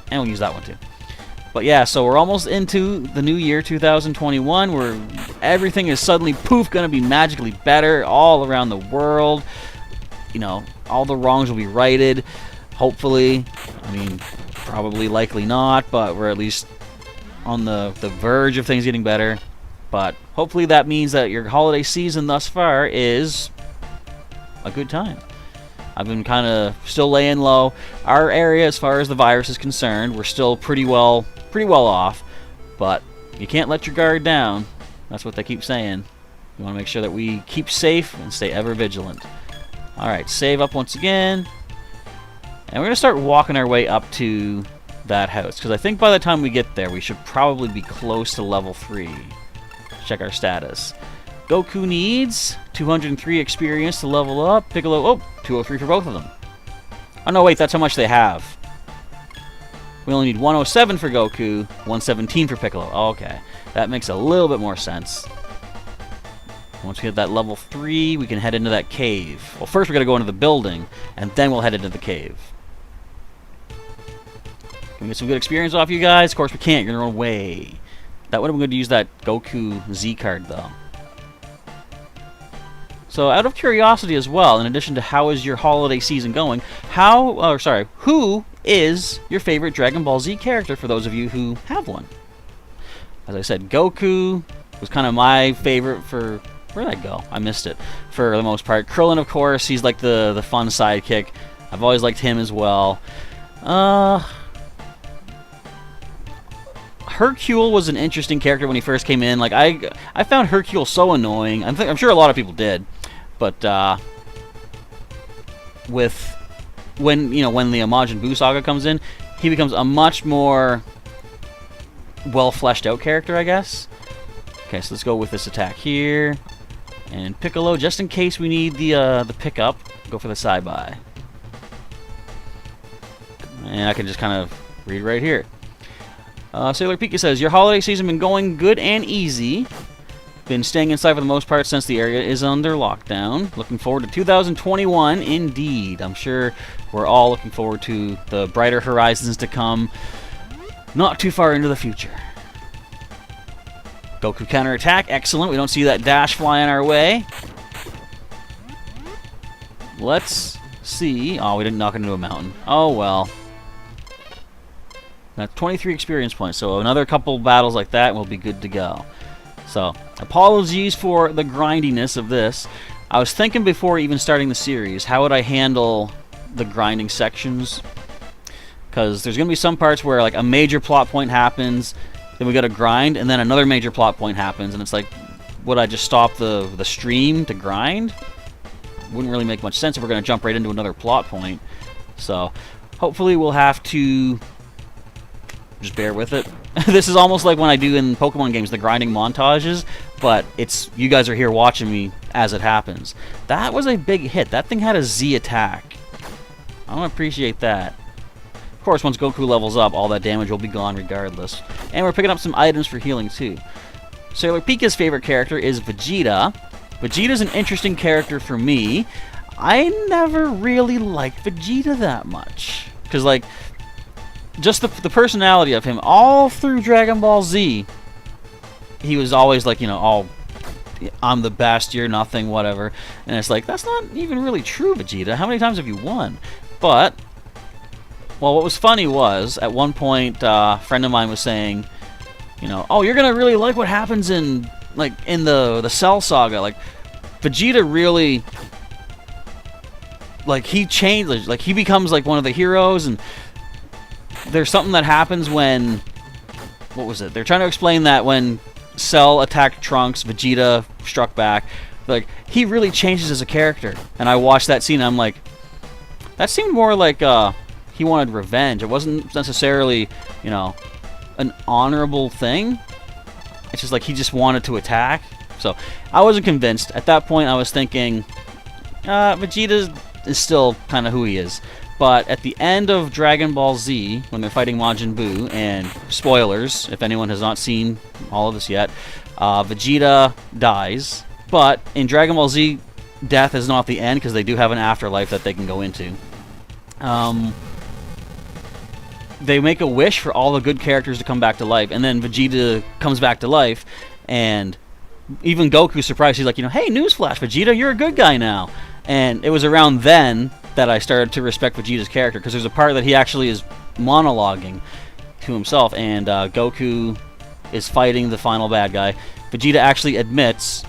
And we'll use that one too. But yeah, so we're almost into the new year, 2021, where everything is suddenly, poof, going to be magically better all around the world. You know, all the wrongs will be righted, hopefully. I mean, probably, likely not, but we're at least on the verge of things getting better. But hopefully that means that your holiday season thus far is a good time. I've been kind of still laying low. Our area, as far as the virus is concerned, we're still pretty well off. But you can't let your guard down. That's what they keep saying. You want to make sure that we keep safe and stay ever vigilant. Alright, save up once again. And we're going to start walking our way up to that house. Because I think by the time we get there, we should probably be close to level 3. Check our status. Goku needs 203 experience to level up. Piccolo, 203 for both of them. Oh no, wait, that's how much they have. We only need 107 for Goku, 117 for Piccolo. Oh, okay, that makes a little bit more sense. Once we hit that level 3, we can head into that cave. Well, first we're going to go into the building, and then we'll head into the cave. Can we get some good experience off you guys? Of course we can't, you're in our own way. That would have been good to use that Goku Z card, though. So, out of curiosity as well, in addition to how is your holiday season going, who is your favorite Dragon Ball Z character for those of you who have one? As I said, Goku was kind of my favorite for... Where'd I go? I missed it. For the most part. Krillin, of course, he's like the fun sidekick. I've always liked him as well. Hercule was an interesting character when he first came in. Like I found Hercule so annoying. I'm sure a lot of people did. But when the Majin Buu saga comes in, he becomes a much more well fleshed out character, I guess. Okay, so let's go with this attack here, and Piccolo, just in case we need the pickup, go for the Saibai. And I can just kind of read right here. Sailor Pika says, your holiday season been going good and easy. Been staying inside for the most part since the area is under lockdown. Looking forward to 2021, indeed. I'm sure we're all looking forward to the brighter horizons to come not too far into the future. Goku counterattack, excellent. We don't see that dash flying our way. Let's see. Oh, we didn't knock it into a mountain. Oh, well. That's 23 experience points, so another couple battles like that and we'll be good to go. So, apologies for the grindiness of this. I was thinking before even starting the series, how would I handle the grinding sections? Because there's going to be some parts where like a major plot point happens, then we got to grind, and then another major plot point happens, and it's like, would I just stop the stream to grind? Wouldn't really make much sense if we're going to jump right into another plot point. So, hopefully we'll have to just bear with it. This is almost like when I do in Pokemon games, the grinding montages, but it's you guys are here watching me as it happens. That was a big hit. That thing had a Z attack. I don't appreciate that. Of course, once Goku levels up, all that damage will be gone regardless. And we're picking up some items for healing too. Sailor Pika's favorite character is Vegeta. Vegeta's an interesting character for me. I never really liked Vegeta that much. Because, like, just the personality of him, all through Dragon Ball Z, he was always like, all, I'm the best, you're nothing, whatever. And it's like, that's not even really true, Vegeta. How many times have you won? But, well, what was funny was, at one point, a friend of mine was saying, oh, you're going to really like what happens in the Cell Saga. Like, Vegeta really, like, he changed, like, he becomes, like, one of the heroes, and there's something that happens when, what was it? They're trying to explain that when Cell attacked Trunks, Vegeta struck back. Like, he really changes as a character. And I watched that scene and I'm like, that seemed more like he wanted revenge. It wasn't necessarily, a an honorable thing. It's just like he just wanted to attack. So I wasn't convinced. At that point, I was thinking, Vegeta is still kind of who he is. But at the end of Dragon Ball Z, when they're fighting Majin Buu, and spoilers, if anyone has not seen all of this yet, Vegeta dies. But in Dragon Ball Z, death is not the end, because they do have an afterlife that they can go into. They make a wish for all the good characters to come back to life, and then Vegeta comes back to life, and even Goku's surprised. He's like, hey, newsflash, Vegeta, you're a good guy now. And it was around then that I started to respect Vegeta's character, because there's a part that he actually is monologuing to himself, and Goku is fighting the final bad guy. Vegeta actually admits,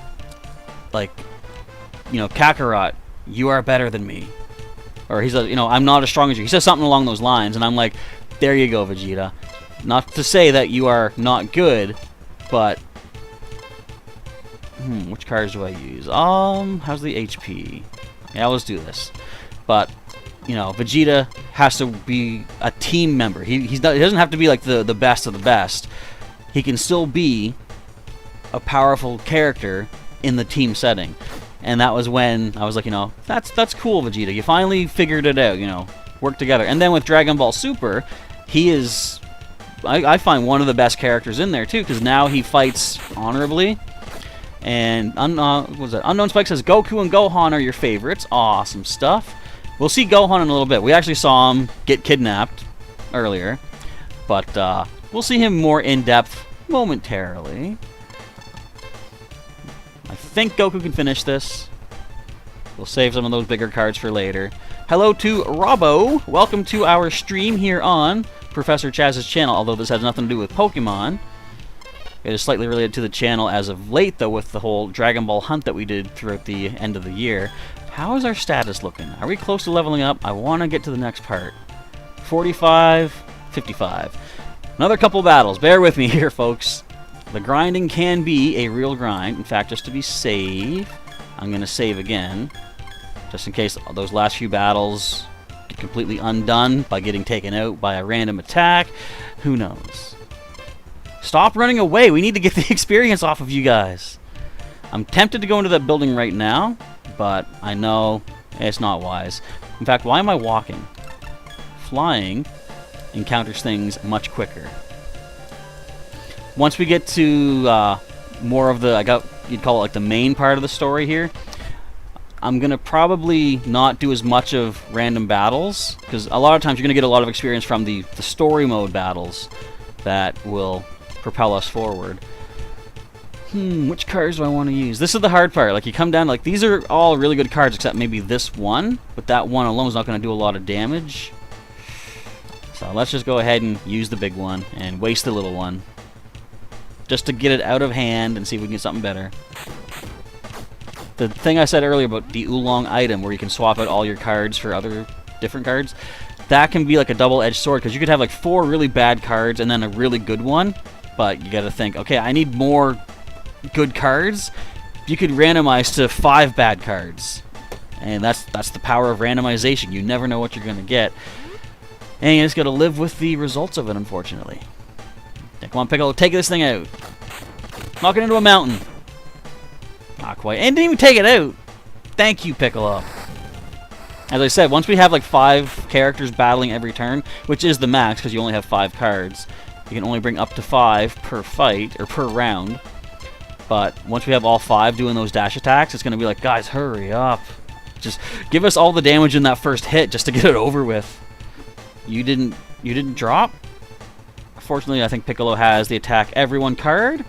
like, Kakarot, you are better than me. Or he's like, I'm not as strong as you. He says something along those lines, and I'm like, there you go, Vegeta. Not to say that you are not good, but which cards do I use? How's the HP? Yeah, let's do this. But Vegeta has to be a team member. He doesn't have to be like the best of the best. He can still be a powerful character in the team setting. And that was when I was like, that's cool, Vegeta. You finally figured it out, work together. And then with Dragon Ball Super, he is, I find, one of the best characters in there, too, because now he fights honorably. And, Unknown Spike says, Goku and Gohan are your favorites. Awesome stuff. We'll see Gohan in a little bit. We actually saw him get kidnapped earlier. But we'll see him more in-depth momentarily. I think Goku can finish this. We'll save some of those bigger cards for later. Hello to Robbo. Welcome to our stream here on Professor Chaz's channel, although this has nothing to do with Pokemon. It is slightly related to the channel as of late, though, with the whole Dragon Ball hunt that we did throughout the end of the year. How is our status looking? Are we close to leveling up? I want to get to the next part. 45, 55. Another couple battles. Bear with me here, folks. The grinding can be a real grind. In fact, just to be safe, I'm going to save again. Just in case those last few battles get completely undone by getting taken out by a random attack. Who knows? Stop running away. We need to get the experience off of you guys. I'm tempted to go into that building right now, but I know it's not wise. In fact, why am I walking? Flying encounters things much quicker. Once we get to more of the, you'd call it like the main part of the story here, I'm going to probably not do as much of random battles, because a lot of times you're going to get a lot of experience from the story mode battles that will propel us forward. Which cards do I want to use? This is the hard part. Like, you come down, like, these are all really good cards except maybe this one, but that one alone is not going to do a lot of damage. So let's just go ahead and use the big one and waste the little one, just to get it out of hand and see if we can get something better. The thing I said earlier about the oolong item, where you can swap out all your cards for other different cards, that can be like a double-edged sword, because you could have like 4 really bad cards and then a really good one, but you gotta think, okay, I need more good cards. You could randomize to 5 bad cards, and that's the power of randomization. You never know what you're gonna get, and you just gotta live with the results of it, unfortunately. Come on, Piccolo, take this thing out. Knock it into a mountain. Not quite. And didn't even take it out. Thank you, Piccolo. As I said, once we have like 5 characters battling every turn, which is the max because you only have 5 cards, you can only bring up to 5 per fight, or per round. But once we have all 5 doing those dash attacks, it's going to be like, guys, hurry up. Just give us all the damage in that first hit just to get it over with. You didn't drop? Fortunately, I think Piccolo has the attack everyone card.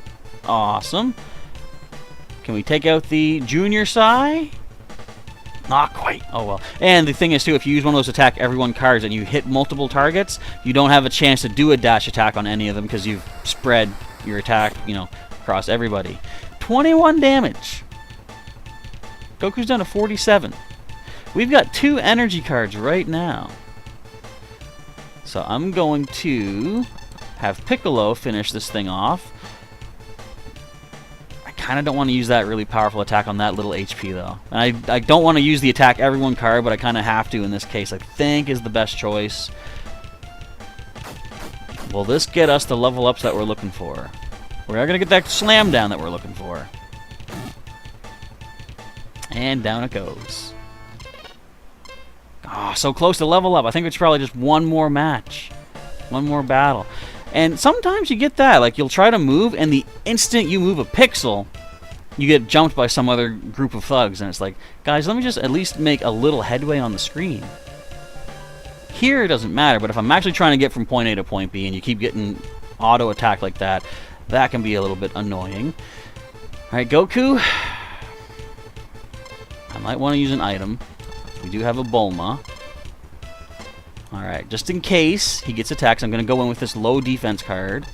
Awesome. Can we take out the Junior Sai? Not quite. Oh well. And the thing is too, if you use one of those attack everyone cards and you hit multiple targets, you don't have a chance to do a dash attack on any of them because you've spread your attack, across everybody. 21 damage. Goku's down to 47. We've got 2 energy cards right now. So I'm going to have Piccolo finish this thing off. I kind of don't want to use that really powerful attack on that little HP, though. And I don't want to use the attack everyone card, but I kind of have to in this case. I think is the best choice. Will this get us the level ups that we're looking for? We're going to get that slam down that we're looking for. And down it goes. Oh, so close to level up. I think it's probably just one more match. One more battle. And sometimes you get that. Like, you'll try to move, and the instant you move a pixel, you get jumped by some other group of thugs. And it's like, guys, let me just at least make a little headway on the screen. Here, it doesn't matter. But if I'm actually trying to get from point A to point B, and you keep getting auto-attacked like that, that can be a little bit annoying. Alright, Goku. I might want to use an item. We do have a Bulma. Alright, just in case he gets attacked, I'm going to go in with this low defense card.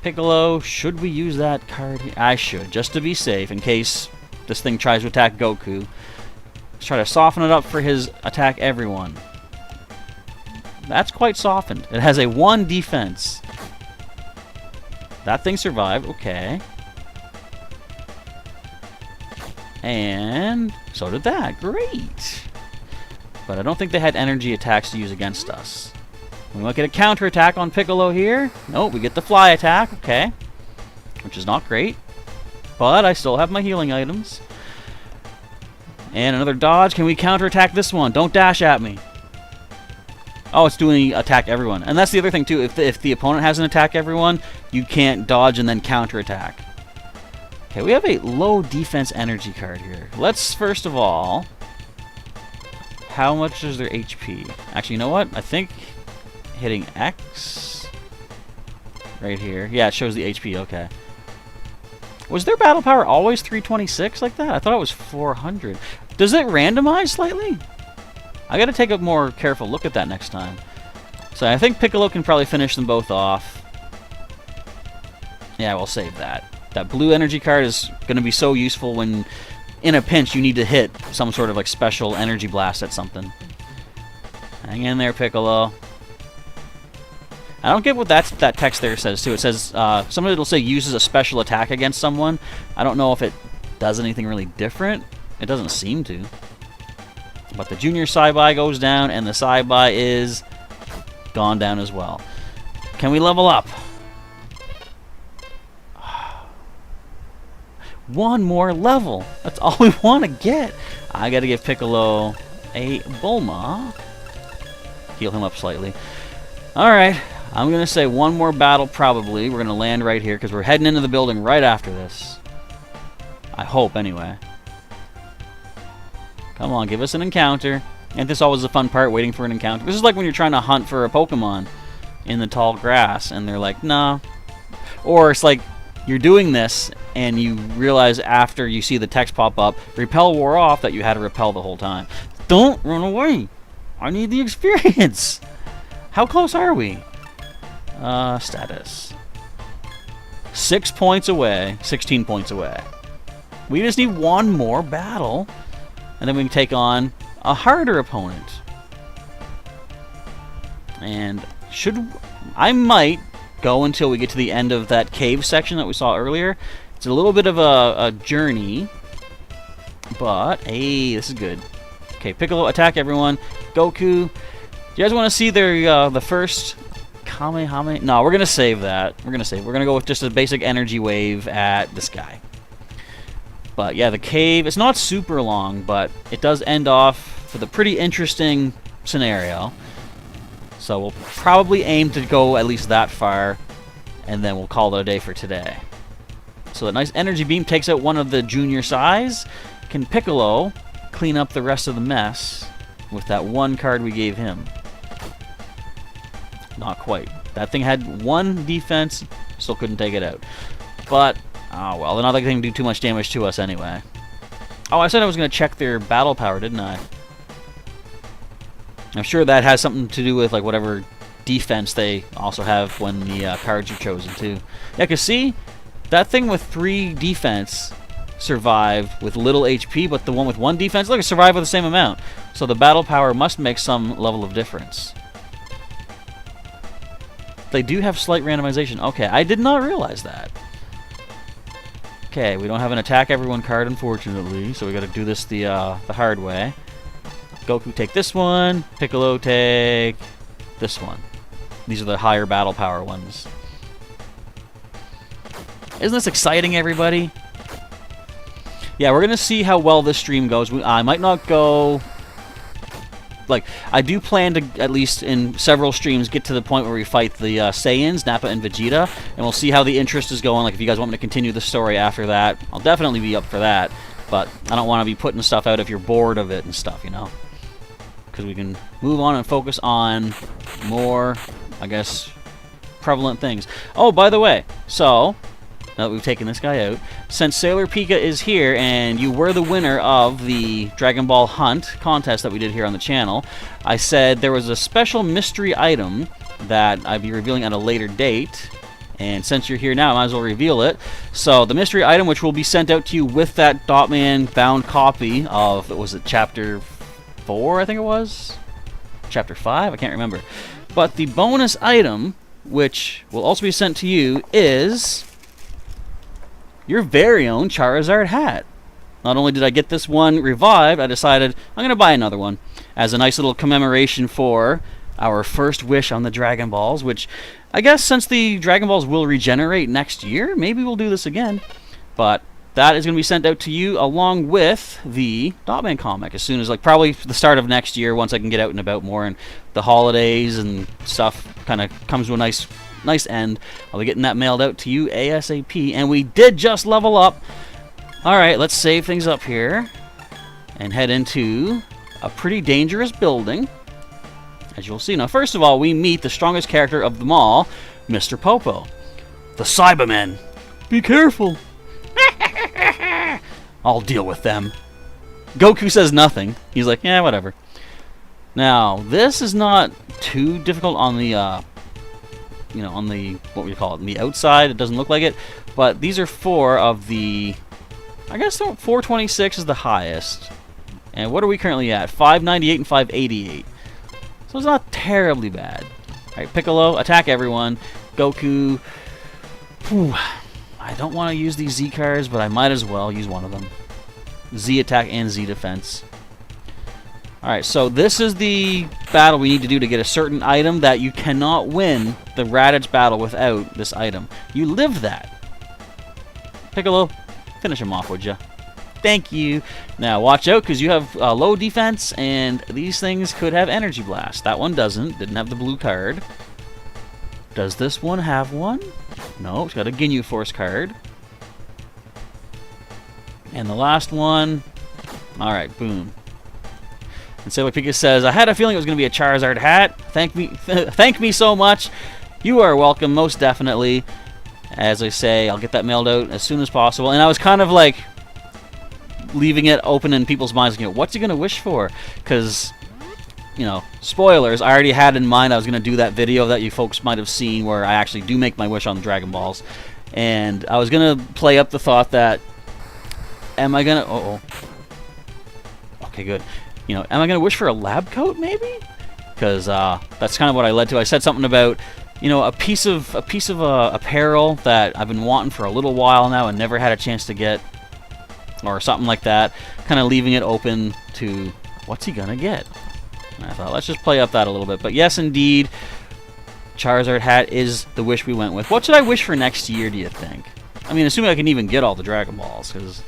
Piccolo, should we use that card here? I should, just to be safe, in case this thing tries to attack Goku. Let's try to soften it up for his attack everyone. That's quite softened. It has a 1 defense. That thing survived, okay. And so did that. Great. But I don't think they had energy attacks to use against us. We might get a counter attack on Piccolo here. Nope, we get the fly attack. Okay. Which is not great. But I still have my healing items. And another dodge. Can we counter attack this one? Don't dash at me. Oh, it's doing attack everyone. And that's the other thing too. If the opponent has an attack everyone, you can't dodge and then counter attack. Okay, we have a low defense energy card here. Let's first of all, how much is their HP? Actually, you know what? I think hitting X right here. Yeah, it shows the HP. Okay. Was their battle power always 326 like that? I thought it was 400. Does it randomize slightly? I gotta take a more careful look at that next time. So I think Piccolo can probably finish them both off. Yeah, we'll save that. That blue energy card is going to be so useful when, in a pinch, you need to hit some sort of like special energy blast at something. Hang in there, Piccolo. I don't get what that text there says, too. It says, somebody will say uses a special attack against someone. I don't know if it does anything really different. It doesn't seem to. But the Junior Saibai goes down, and the Saibai is gone down as well. Can we level up? One more level. That's all we want to get. I got to give Piccolo a Bulma. Heal him up slightly. Alright. I'm going to say one more battle probably. We're going to land right here because we're heading into the building right after this. I hope, anyway. Come on, give us an encounter. And this is always the fun part, waiting for an encounter. This is like when you're trying to hunt for a Pokemon in the tall grass, and they're like, nah. Or it's like you're doing this, and you realize after you see the text pop up, repel wore off, that you had to repel the whole time. Don't run away. I need the experience. How close are we? Status. 6 points away. 16 points away. We just need one more battle, and then we can take on a harder opponent. And I might go until we get to the end of that cave section that we saw earlier. It's a little bit of a journey, but hey, this is good. Okay, Piccolo, attack everyone. Goku, do you guys want to see their the first Kamehameha? No, we're gonna save that. We're gonna go with just a basic energy wave at this guy. But yeah, the cave, it's not super long, but it does end off with a pretty interesting scenario. So we'll probably aim to go at least that far, and then we'll call it a day for today. So that nice energy beam takes out one of the junior Sais. Can Piccolo clean up the rest of the mess with that one card we gave him? Not quite. That thing had 1 defense, still couldn't take it out. But, oh well, they're not going to do too much damage to us anyway. Oh, I said I was going to check their battle power, didn't I? I'm sure that has something to do with like whatever defense they also have when the cards are chosen too. Yeah, because see, that thing with 3 defense survived with little HP, but the one with 1 defense, look, it survived with the same amount. So the battle power must make some level of difference. They do have slight randomization. Okay, I did not realize that. Okay, we don't have an attack everyone card, unfortunately, so we got to do this the hard way. Goku, take this one. Piccolo, take this one. These are the higher battle power ones. Isn't this exciting, everybody? Yeah, we're going to see how well this stream goes. I might not go... Like, I do plan to, at least in several streams, get to the point where we fight the Saiyans, Nappa and Vegeta, and we'll see how the interest is going. Like, if you guys want me to continue the story after that, I'll definitely be up for that. But I don't want to be putting stuff out if you're bored of it and stuff, you know? Because we can move on and focus on more, I guess, prevalent things. Oh, by the way, so... now that we've taken this guy out, since Sailor Pika is here and you were the winner of the Dragon Ball Hunt contest that we did here on the channel, I said there was a special mystery item that I'd be revealing at a later date, and since you're here now, I might as well reveal it. So the mystery item, which will be sent out to you with that Dotman bound copy of, was it Chapter 4, I think it was? Chapter 5? I can't remember. But the bonus item, which will also be sent to you, is... your very own Charizard hat. Not only did I get this one revived, I decided I'm going to buy another one as a nice little commemoration for our first wish on the Dragon Balls, which I guess since the Dragon Balls will regenerate next year, maybe we'll do this again. But that is going to be sent out to you along with the Dotman comic as soon as, like, probably the start of next year, once I can get out and about more and the holidays and stuff kind of comes to a nice end. I'll be getting that mailed out to you ASAP. And we did just level up. Alright, let's save things up here and head into a pretty dangerous building, as you'll see. Now, first of all, we meet the strongest character of them all, Mr. Popo. The Cybermen. Be careful. I'll deal with them. Goku says nothing. He's like, yeah, whatever. Now, this is not too difficult on the... you know, on the, what we call it, on the outside. It doesn't look like it, but these are 4 of the, I guess 426 is the highest. And what are we currently at? 598 and 588. So it's not terribly bad. Alright, Piccolo, attack everyone. Goku, whew, I don't want to use these Z cards, but I might as well use one of them. Z attack and Z defense. Alright, so this is the battle we need to do to get a certain item that you cannot win the Raditz battle without this item. You live that. Piccolo, finish him off, would ya? Thank you. Now, watch out, because you have low defense, and these things could have Energy Blast. That one doesn't. Didn't have the blue card. Does this one have one? No, it's got a Ginyu Force card. And the last one... alright, boom. And Sailor Pika says, I had a feeling it was going to be a Charizard hat. Thank me so much. You are welcome, most definitely. As I say, I'll get that mailed out as soon as possible. And I was kind of like leaving it open in people's minds, you know, what's he going to wish for? Because, you know, spoilers, I already had in mind I was going to do that video that you folks might have seen where I actually do make my wish on the Dragon Balls. And I was going to play up the thought that, am I going to... uh-oh. Okay, good. You know, am I going to wish for a lab coat, maybe? Because that's kind of what I led to. I said something about, you know, a piece of apparel that I've been wanting for a little while now and never had a chance to get, or something like that. Kind of leaving it open to what's he gonna get. And I thought, let's just play up that a little bit. But yes, indeed, Charizard hat is the wish we went with. What should I wish for next year, do you think? I mean, assuming I can even get all the Dragon Balls, because,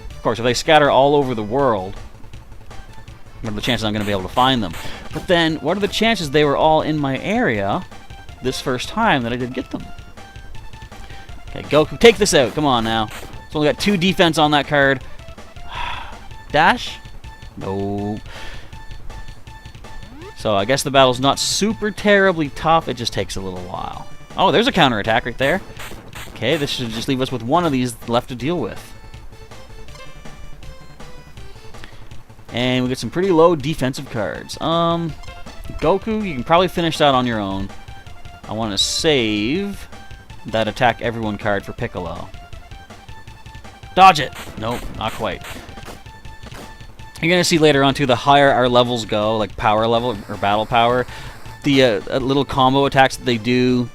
of course, if they scatter all over the world, what are the chances I'm going to be able to find them? But then, what are the chances they were all in my area this first time that I did get them? Okay, Goku, take this out. Come on now. It's only got 2 defense on that card. Dash? No. So I guess the battle's not super terribly tough. It just takes a little while. Oh, there's a counterattack right there. Okay, this should just leave us with one of these left to deal with. And we get some pretty low defensive cards. Goku, you can probably finish that on your own. I want to save that attack everyone card for Piccolo. Dodge it! Nope, not quite. You're going to see later on, too, the higher our levels go, like power level or battle power, the little combo attacks that they do,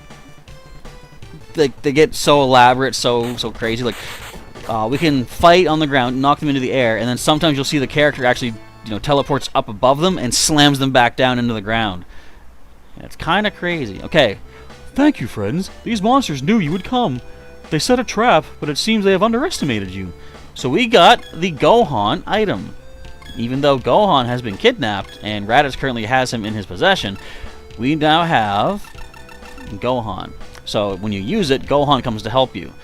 they get so elaborate, so crazy. Like, we can fight on the ground, knock them into the air, and then sometimes you'll see the character actually teleports up above them and slams them back down into the ground. It's kind of crazy. Okay. Thank you, friends. These monsters knew you would come. They set a trap, but it seems they have underestimated you. So we got the Gohan item. Even though Gohan has been kidnapped and Raditz currently has him in his possession, we now have Gohan. So when you use it, Gohan comes to help you.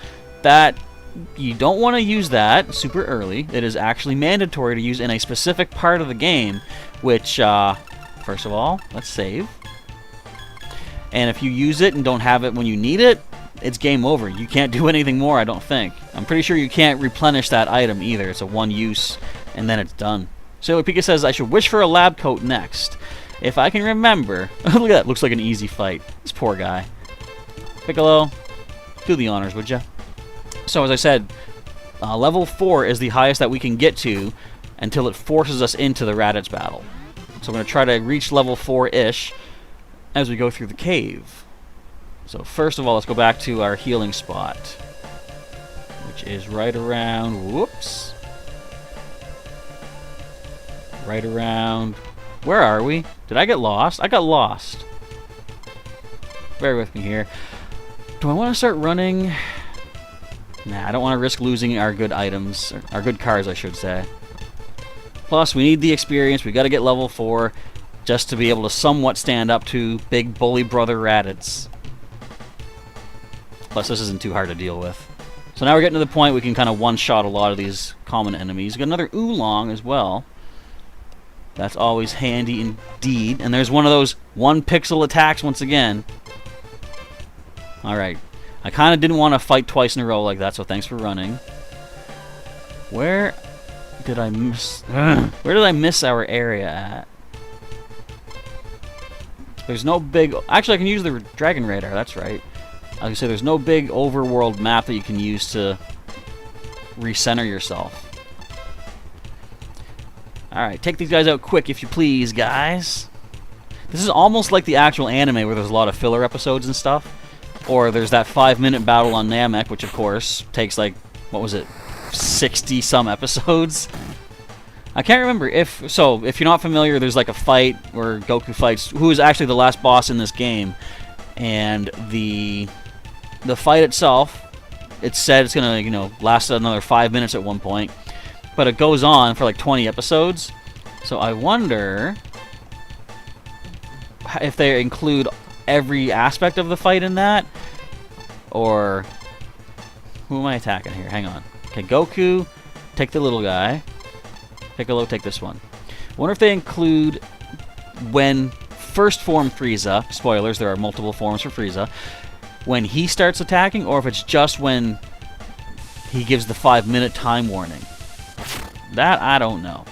You don't want to use that super early. It is actually mandatory to use in a specific part of the game, which, first of all, let's save. And if you use it and don't have it when you need it, it's game over. You can't do anything more, I don't think. I'm pretty sure you can't replenish that item either. It's a one use, and then it's done. So Pika says, I should wish for a lab coat next. If I can remember. Look at that. Looks like an easy fight. This poor guy. Piccolo, do the honors, would ya? So as I said, level 4 is the highest that we can get to until it forces us into the Raditz battle. So I'm going to try to reach level 4-ish as we go through the cave. So first of all, let's go back to our healing spot, which is right around, whoops, right around, where are we? Did I get lost? I got lost. Bear with me here. Do I want to start running? Nah, I don't want to risk losing our good items, or our good cards, I should say. Plus, we need the experience. We got to get level 4 just to be able to somewhat stand up to big bully brother Raditz. Plus, this isn't too hard to deal with. So now we're getting to the point we can kind of one-shot a lot of these common enemies. We got another Oolong as well. That's always handy indeed. And there's one of those one-pixel attacks once again. Alright. I kind of didn't want to fight twice in a row like that, so thanks for running. Where did I miss... Where did I miss our area at? There's no big... Actually, I can use the Dragon Radar, that's right. I was going to say, there's no big overworld map that you can use to recenter yourself. Alright, take these guys out quick if you please, guys. This is almost like the actual anime where there's a lot of filler episodes and stuff. Or there's that 5-minute battle on Namek, which of course takes like, what was it, 60-some episodes? I can't remember if you're not familiar, there's like a fight where Goku fights who is actually the last boss in this game, and the fight itself, it's said it's gonna last another 5 minutes at one point, but it goes on for like 20 episodes. So I wonder if they include every aspect of the fight in that, or who am I attacking here? Hang on. Okay, Goku, take the little guy. Piccolo, take this one. I wonder if they include when first form Frieza, spoilers, there are multiple forms for Frieza, when he starts attacking, or if it's just when he gives the 5-minute time warning. That, I don't know.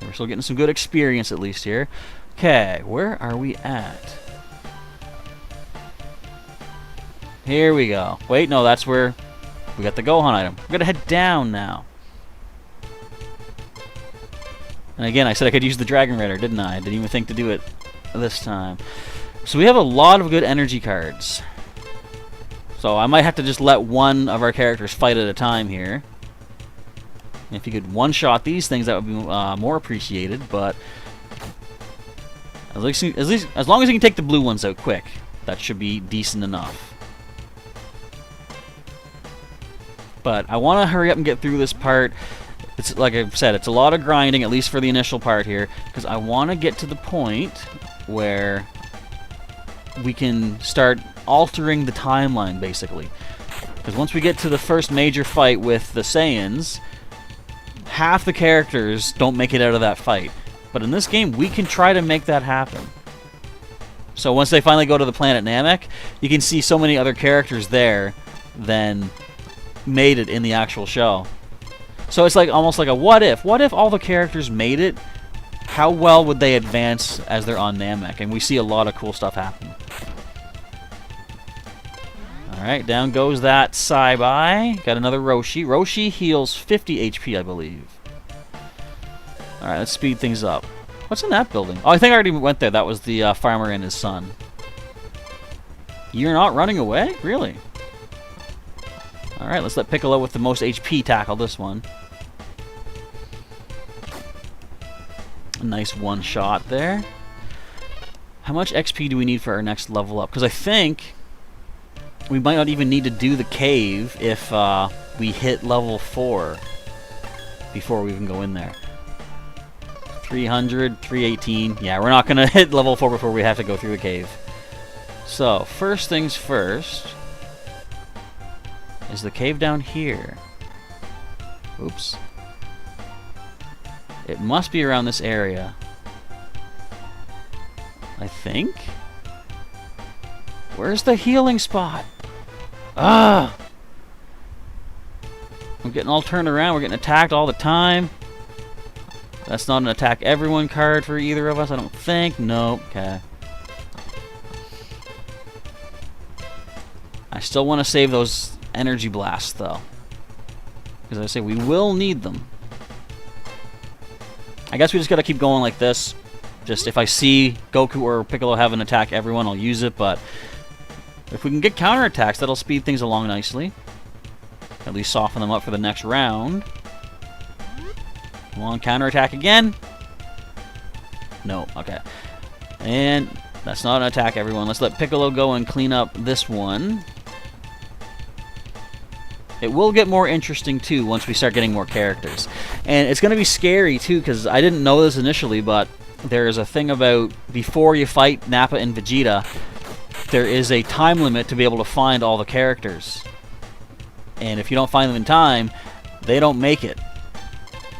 We're still getting some good experience at least here. Okay, where are we at? Here we go. Wait, no, that's where we got the Gohan item. We're gonna head down now. And again, I said I could use the Dragon Radar, didn't I? I didn't even think to do it this time. So we have a lot of good energy cards. So I might have to just let one of our characters fight at a time here. And if you could one-shot these things, that would be more appreciated, but as long as you can take the blue ones out quick, that should be decent enough. But I want to hurry up and get through this part. It's like I said, it's a lot of grinding, at least for the initial part here, because I want to get to the point where we can start altering the timeline, basically. Because once we get to the first major fight with the Saiyans, half the characters don't make it out of that fight. But in this game, we can try to make that happen. So once they finally go to the planet Namek, you can see so many other characters there than made it in the actual show. So it's like almost like a what if. What if all the characters made it? How well would they advance as they're on Namek? And we see a lot of cool stuff happen. Alright, down goes that Saibai. Got another Roshi. Roshi heals 50 HP, I believe. Alright, let's speed things up. What's in that building? Oh, I think I already went there. That was the farmer and his son. You're not running away? Really? Alright, let's let Piccolo with the most HP tackle this one. A nice one shot there. How much XP do we need for our next level up? Because I think we might not even need to do the cave if we hit level 4 before we even go in there. 300, 318. Yeah, we're not going to hit level 4 before we have to go through the cave. So, first things first. Is the cave down here? Oops. It must be around this area. I think? Where's the healing spot? Ah! I'm getting all turned around. We're getting attacked all the time. That's not an attack everyone card for either of us, I don't think. Nope. Okay. I still want to save those energy blasts, though. Because I say we will need them. I guess we just gotta keep going like this. Just if I see Goku or Piccolo have an attack everyone, I'll use it, but if we can get counterattacks, that'll speed things along nicely. At least soften them up for the next round. Come on, counterattack again. No, okay. And that's not an attack, everyone. Let's let Piccolo go and clean up this one. It will get more interesting, too, once we start getting more characters. And it's going to be scary, too, because I didn't know this initially, but there's a thing about before you fight Nappa and Vegeta, there is a time limit to be able to find all the characters. And if you don't find them in time, they don't make it.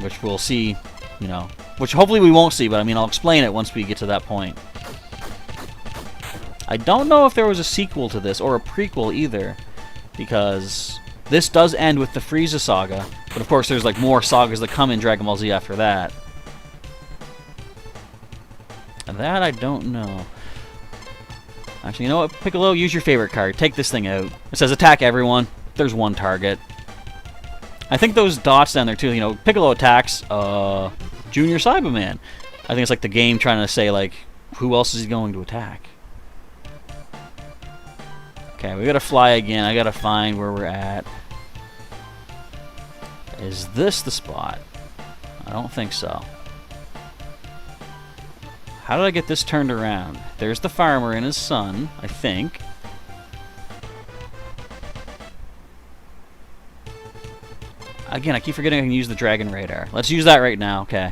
Which we'll see, you know. Which hopefully we won't see, but I mean, I'll explain it once we get to that point. I don't know if there was a sequel to this, or a prequel either, because this does end with the Frieza saga, but of course there's like more sagas that come in Dragon Ball Z after that. And that I don't know. Actually, you know what, Piccolo, use your favorite card. Take this thing out. It says attack everyone. There's one target. I think those dots down there too, you know, Piccolo attacks Junior Cyberman. I think it's like the game trying to say, like, who else is he going to attack? Okay, we gotta fly again. I gotta find where we're at. Is this the spot? I don't think so. How did I get this turned around? There's the farmer and his son, I think. Again, I keep forgetting I can use the Dragon Radar. Let's use that right now, okay.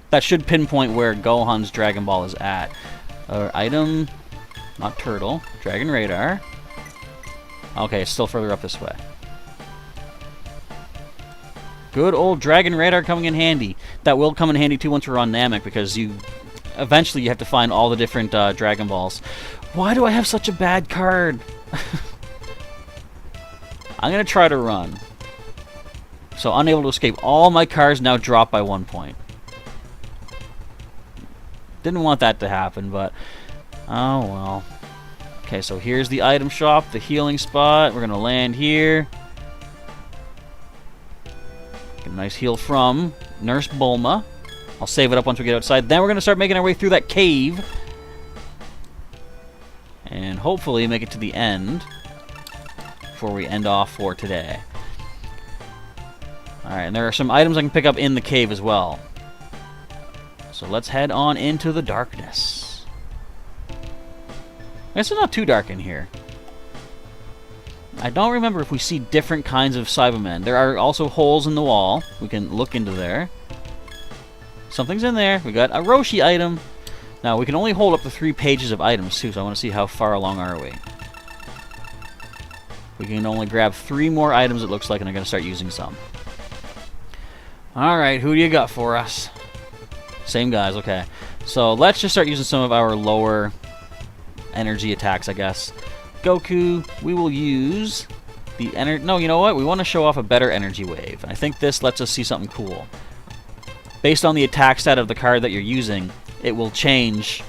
That should pinpoint where Gohan's Dragon Ball is at. Item, not turtle, Dragon Radar. Okay, it's still further up this way. Good old Dragon Radar coming in handy. That will come in handy too once we're on Namek, because eventually you have to find all the different Dragon Balls. Why do I have such a bad card? I'm going to try to run. So unable to escape. All my cards now drop by 1 point. Didn't want that to happen, but oh well. Okay, so here's the item shop, the healing spot. We're going to land here. Get a nice heal from Nurse Bulma. I'll save it up once we get outside. Then we're going to start making our way through that cave. And hopefully make it to the end before we end off for today. Alright, and there are some items I can pick up in the cave as well. So let's head on into the darkness. I guess it's not too dark in here. I don't remember if we see different kinds of Cybermen. There are also holes in the wall. We can look into there. Something's in there. We got a Roshi item. Now, we can only hold up to 3 pages of items, too, so I want to see how far along are we. We can only grab 3 more items, it looks like, and I'm going to start using some. Alright, who do you got for us? Same guys, okay. So let's just start using some of our lower energy attacks, I guess. Goku, we will use the energy... No, you know what? We want to show off a better energy wave. And I think this lets us see something cool. Based on the attack stat of the card that you're using, it will change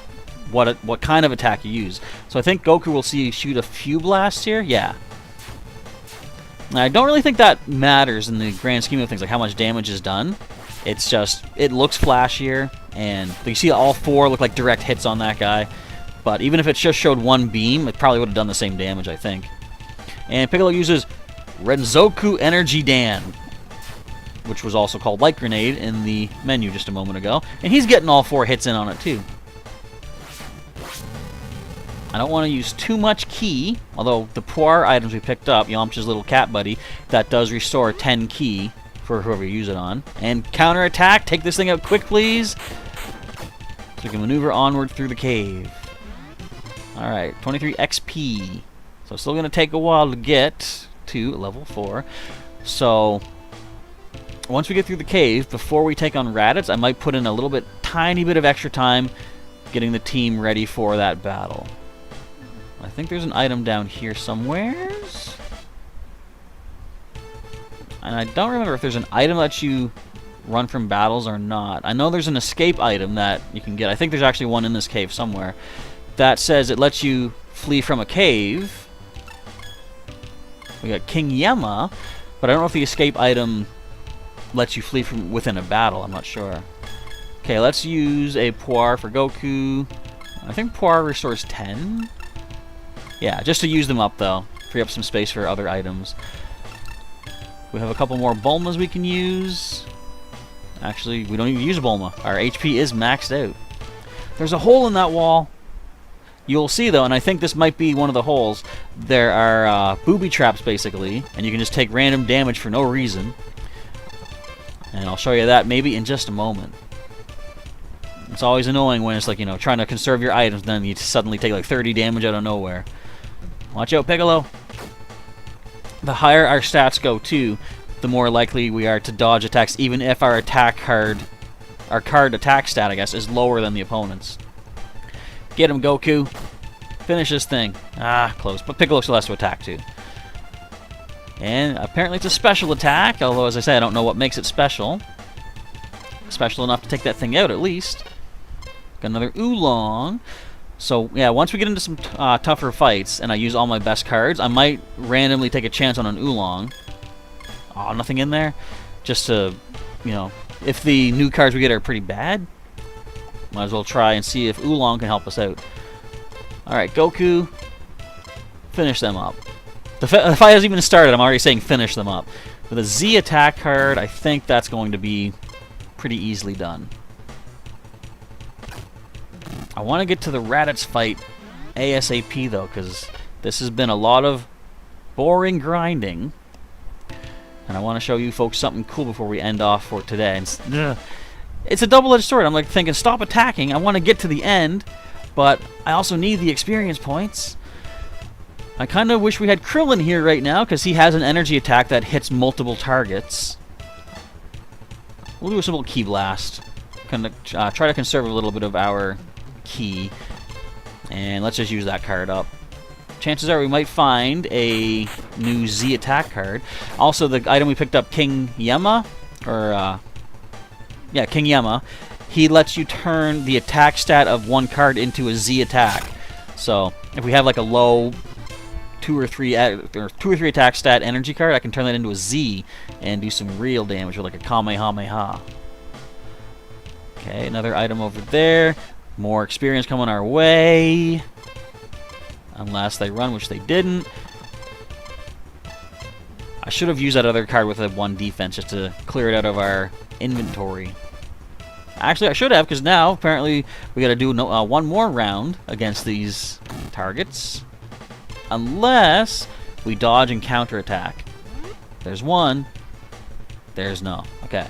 what kind of attack you use. So I think Goku will see you shoot a few blasts here. Yeah. I don't really think that matters in the grand scheme of things, like how much damage is done. It's just, it looks flashier, and you see all 4 look like direct hits on that guy. But even if it just showed 1 beam, it probably would have done the same damage, I think. And Piccolo uses Renzoku Energy Dan. which was also called Light Grenade in the menu just a moment ago. And he's getting all 4 hits in on it too. I don't want to use too much ki, although the Poir items we picked up, Yamcha's little cat buddy, that does restore 10 ki for whoever you use it on. And counterattack, take this thing out quick, please. So we can maneuver onward through the cave. Alright, 23 XP. So it's still going to take a while to get to level 4. So once we get through the cave, before we take on Raditz, I might put in a little bit, tiny bit of extra time getting the team ready for that battle. I think there's an item down here somewheres. And I don't remember if there's an item that you run from battles or not. I know there's an escape item that you can get. I think there's actually one in this cave somewhere that says it lets you flee from a cave. We got King Yema, but I don't know if the escape item lets you flee from within a battle. I'm not sure. Okay, let's use a Poir for Goku. I think Poir restores 10. Yeah, just to use them up, though. Free up some space for other items. We have a couple more Bulmas we can use. Actually, we don't even use a Bulma. Our HP is maxed out. There's a hole in that wall. You'll see, though, and I think this might be one of the holes. There are booby traps, basically, and you can just take random damage for no reason. And I'll show you that maybe in just a moment. It's always annoying when it's like, you know, trying to conserve your items, then you suddenly take like 30 damage out of nowhere. Watch out, Piccolo! The higher our stats go, too, the more likely we are to dodge attacks, even if our attack card, our card attack stat, I guess, is lower than the opponent's. Get him, Goku! Finish this thing. Ah, close. But Piccolo still has to attack, too. And apparently it's a special attack, although, as I said, I don't know what makes it special. Special enough to take that thing out, at least. Got another Oolong. So, yeah, once we get into some tougher fights, and I use all my best cards, I might randomly take a chance on an Oolong. Oh, nothing in there? Just to, you know, if the new cards we get are pretty bad, might as well try and see if Oolong can help us out. Alright, Goku. Finish them up. The fight hasn't even started, I'm already saying finish them up. With a Z attack card, I think that's going to be pretty easily done. I want to get to the Raditz fight ASAP, though, because this has been a lot of boring grinding. And I want to show you folks something cool before we end off for today. And it's a double-edged sword. I'm like thinking, stop attacking. I want to get to the end, but I also need the experience points. I kind of wish we had Krillin here right now, because he has an energy attack that hits multiple targets. We'll do a simple Ki Blast. Kind of try to conserve a little bit of our Ki. And let's just use that card up. Chances are we might find a new Z attack card. Also, the item we picked up, King Yema, or yeah, King Yema, he lets you turn the attack stat of one card into a Z attack. So if we have like a low 2 or 3 attack stat energy card, I can turn that into a Z and do some real damage with like a Kamehameha. Okay, another item over there. More experience coming our way. Unless they run, which they didn't. I should have used that other card with a 1 defense just to clear it out of our inventory. Actually, I should have, because now, apparently, we got to do one more round against these targets. Unless we dodge and counterattack. There's one. There's no. Okay.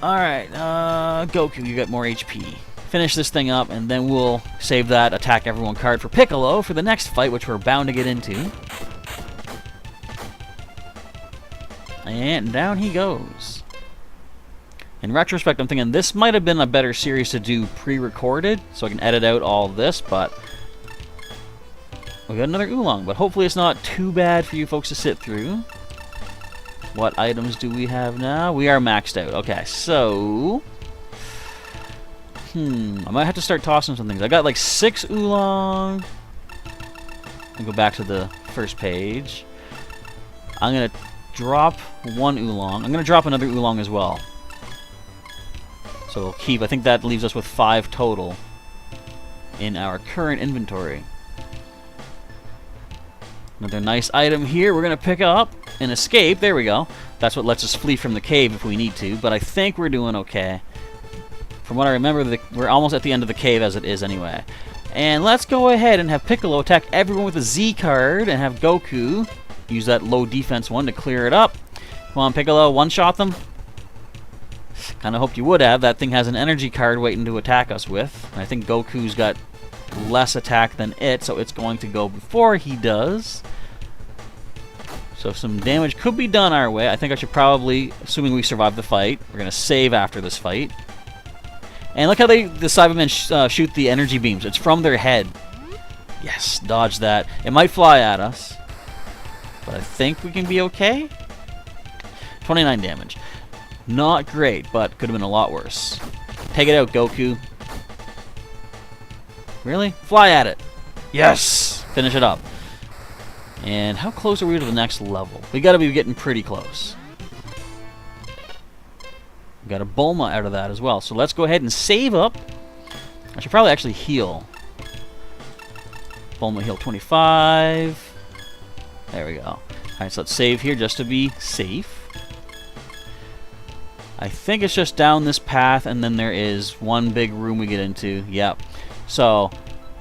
Alright, Goku, you got more HP. Finish this thing up, and then we'll save that attack everyone card for Piccolo for the next fight, which we're bound to get into. And down he goes. In retrospect, I'm thinking this might have been a better series to do pre-recorded, so I can edit out all this, but we got another Oolong, but hopefully it's not too bad for you folks to sit through. What items do we have now? We are maxed out. Okay, so I might have to start tossing some things. I got like 6 Oolong. Let me go back to the first page. I'm going to drop 1 Oolong. I'm going to drop another Oolong as well. So we'll keep, I think that leaves us with 5 total in our current inventory. Another nice item here we're going to pick up. and escape. There we go. That's what lets us flee from the cave if we need to, but I think we're doing okay. From what I remember, we're almost at the end of the cave as it is anyway. And let's go ahead and have Piccolo attack everyone with a Z card and have Goku use that low defense one to clear it up. Come on, Piccolo, one-shot them. Kind of hoped you would have. That thing has an energy card waiting to attack us with. And I think Goku's got less attack than it, so it's going to go before he does. So some damage could be done our way. I think I should probably, assuming we survive the fight, we're going to save after this fight. And look how the Cybermen shoot the energy beams. It's from their head. Yes, dodge that. It might fly at us, but I think we can be okay. 29 damage. Not great, but could have been a lot worse. Take it out, Goku. Really? Fly at it. Yes! Finish it up. And how close are we to the next level? We gotta be getting pretty close. We got a Bulma out of that as well. So let's go ahead and save up. I should probably actually heal. Bulma heal 25. There we go. Alright, so let's save here just to be safe. I think it's just down this path, and then there is one big room we get into. Yep. So,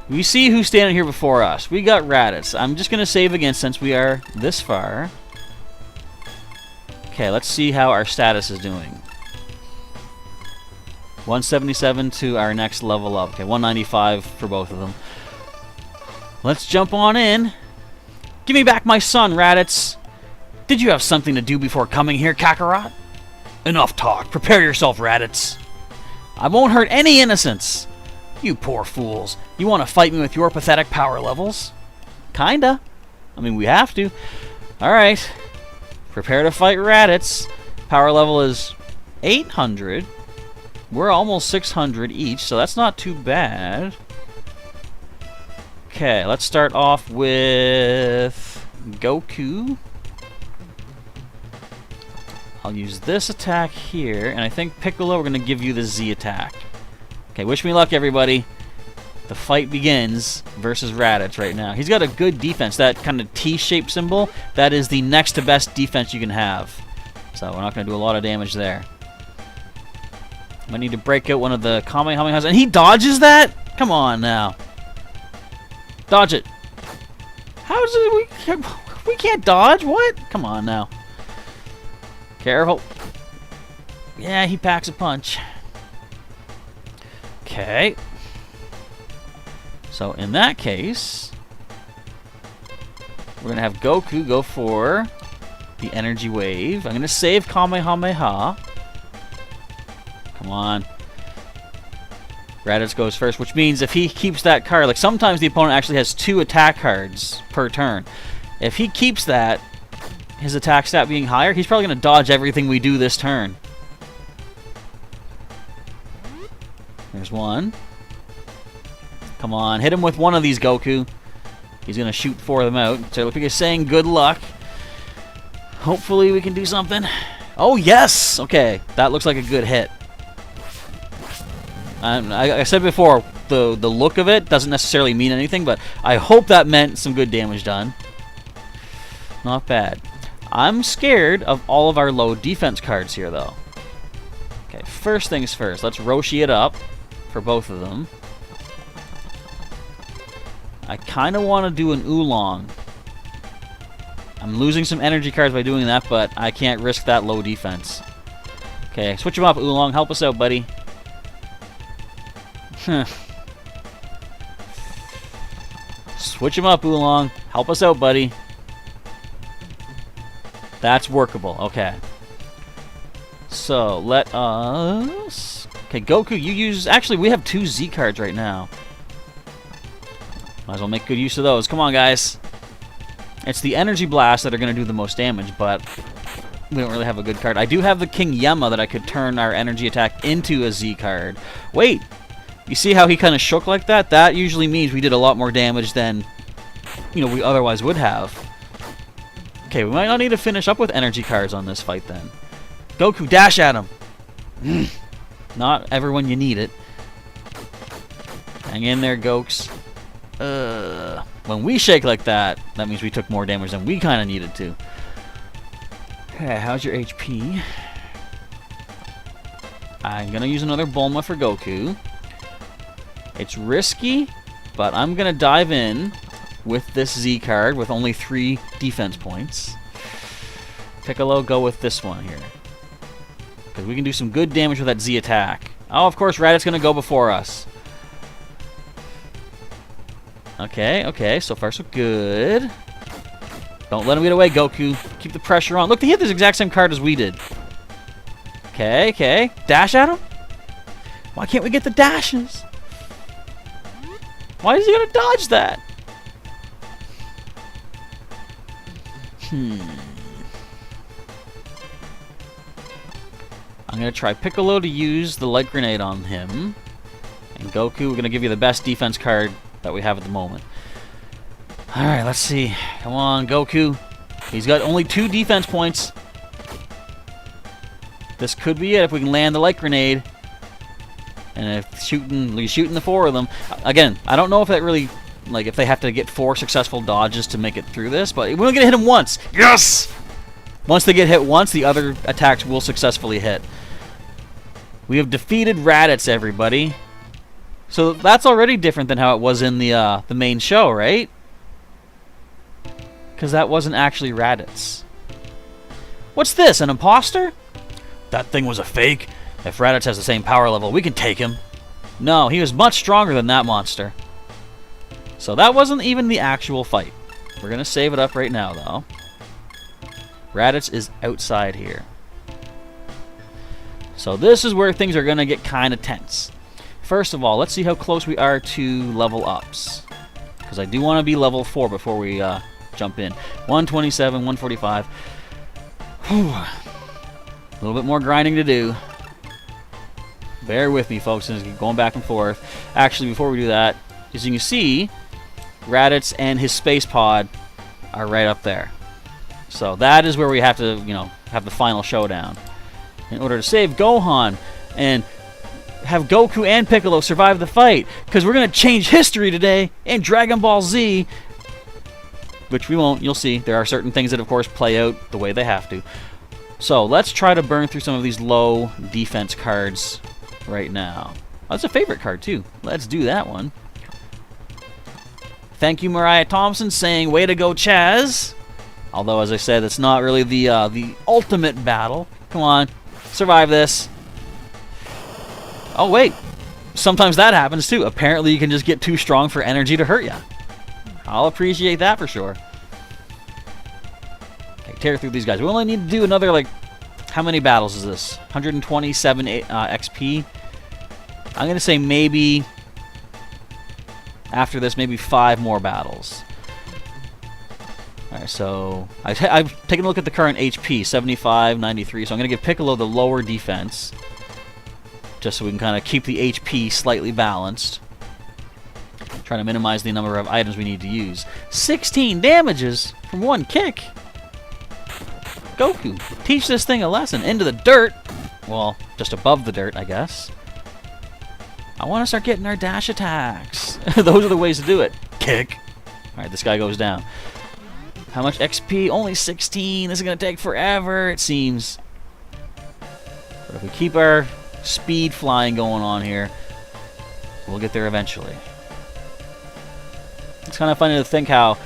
we see who's standing here before us. We got Raditz. I'm just going to save again since we are this far. Okay, let's see how our status is doing. 177 to our next level up. Okay, 195 for both of them. Let's jump on in. Give me back my son, Raditz. Did you have something to do before coming here, Kakarot? Enough talk. Prepare yourself, Raditz. I won't hurt any innocents. You poor fools. You want to fight me with your pathetic power levels? Kinda. I mean, we have to. Alright. Prepare to fight Raditz. Power level is 800. We're almost 600 each, so that's not too bad. Okay, let's start off with Goku. I'll use this attack here, and I think Piccolo, we're going to give you the Z attack. Okay, wish me luck, everybody. The fight begins versus Raditz right now. He's got a good defense. That kind of T-shaped symbol, that is the next to best defense you can have. So we're not going to do a lot of damage there. Might need to break out one of the Kamehamehas, and he dodges that? Come on now. Dodge it. How is it we can't dodge? What? Come on now. Careful. Yeah, he packs a punch. Okay. So in that case, we're going to have Goku go for the energy wave. I'm going to save Kamehameha. Come on. Raditz goes first, which means if he keeps that card, like sometimes the opponent actually has 2 attack cards per turn. If he keeps that, his attack stat being higher, he's probably going to dodge everything we do this turn. There's one. Come on, hit him with one of these, Goku. He's going to shoot 4 of them out. So like he's saying good luck. Hopefully we can do something. Oh, yes! Okay, that looks like a good hit. I said before, the look of it doesn't necessarily mean anything, but I hope that meant some good damage done. Not bad. I'm scared of all of our low defense cards here, though. Okay, first things first. Let's Roshi it up for both of them. I kind of want to do an Oolong. I'm losing some energy cards by doing that, but I can't risk that low defense. Okay, switch him up, Oolong. Help us out, buddy. Switch him up, Oolong. Help us out, buddy. That's workable. Okay. So, let us... Okay, Goku, you use... Actually, we have 2 Z cards right now. Might as well make good use of those. Come on, guys. It's the Energy Blasts that are going to do the most damage, but we don't really have a good card. I do have the King Yemma that I could turn our energy attack into a Z card. Wait! You see how he kind of shook like that? That usually means we did a lot more damage than, you know, we otherwise would have. Okay, we might not need to finish up with energy cards on this fight then. Goku, dash at him! Not everyone you need it. Hang in there, Gokes. When we shake like that, that means we took more damage than we kind of needed to. Okay, how's your HP? I'm gonna use another Bulma for Goku. It's risky, but I'm gonna dive in with this Z card with only 3 defense points. Piccolo, go with this one here. Because we can do some good damage with that Z attack. Oh, of course, Raditz gonna go before us. Okay, okay, so far so good. Don't let him get away, Goku. Keep the pressure on. Look, they hit this exact same card as we did. Okay, okay. Dash at him? Why can't we get the dashes? Why is he gonna dodge that? I'm gonna try Piccolo to use the light grenade on him. And Goku, we're gonna give you the best defense card that we have at the moment. Alright, let's see. Come on, Goku. He's got only 2 defense points. This could be it if we can land the light grenade. And if shooting the 4 of them. Again, I don't know if that really, like, if they have to get 4 successful dodges to make it through this, but we're gonna hit him once. Yes! Once they get hit once, the other attacks will successfully hit. We have defeated Raditz, everybody. So that's already different than how it was in the main show, right? Because that wasn't actually Raditz. What's this, an imposter? That thing was a fake. If Raditz has the same power level, we can take him. No, he was much stronger than that monster. So that wasn't even the actual fight. We're going to save it up right now, though. Raditz is outside here. So this is where things are going to get kind of tense. First of all, let's see how close we are to level ups. Because I do want to be level 4 before we jump in. 127, 145. Whew. A little bit more grinding to do. Bear with me, folks. It's going back and forth. Actually, before we do that, as you can see, Raditz and his space pod are right up there. So that is where we have to, have the final showdown. In order to save Gohan and have Goku and Piccolo survive the fight. Because we're going to change history today in Dragon Ball Z. Which we won't. You'll see. There are certain things that, of course, play out the way they have to. So let's try to burn through some of these low defense cards right now. That's a favorite card, too. Let's do that one. Thank you, Mariah Thompson, saying, way to go, Chaz. Although, as I said, it's not really the ultimate battle. Come on. Survive this. Oh, wait. Sometimes that happens, too. Apparently, you can just get too strong for energy to hurt you. I'll appreciate that for sure. Okay, tear through these guys. We only need to do another, like, how many battles is this? 127 XP. I'm going to say maybe, after this, maybe 5 more battles. Alright, so I've taken a look at the current HP, 75, 93. So I'm going to give Piccolo the lower defense, just so we can kind of keep the HP slightly balanced. Trying to minimize the number of items we need to use. 16 damages from 1 kick. Goku, teach this thing a lesson. Into the dirt. Well, just above the dirt, I guess. I want to start getting our dash attacks. Those are the ways to do it. Kick. Alright, this guy goes down. How much XP? Only 16. This is going to take forever, it seems. But if we keep our speed flying going on here, we'll get there eventually. It's kind of funny to think how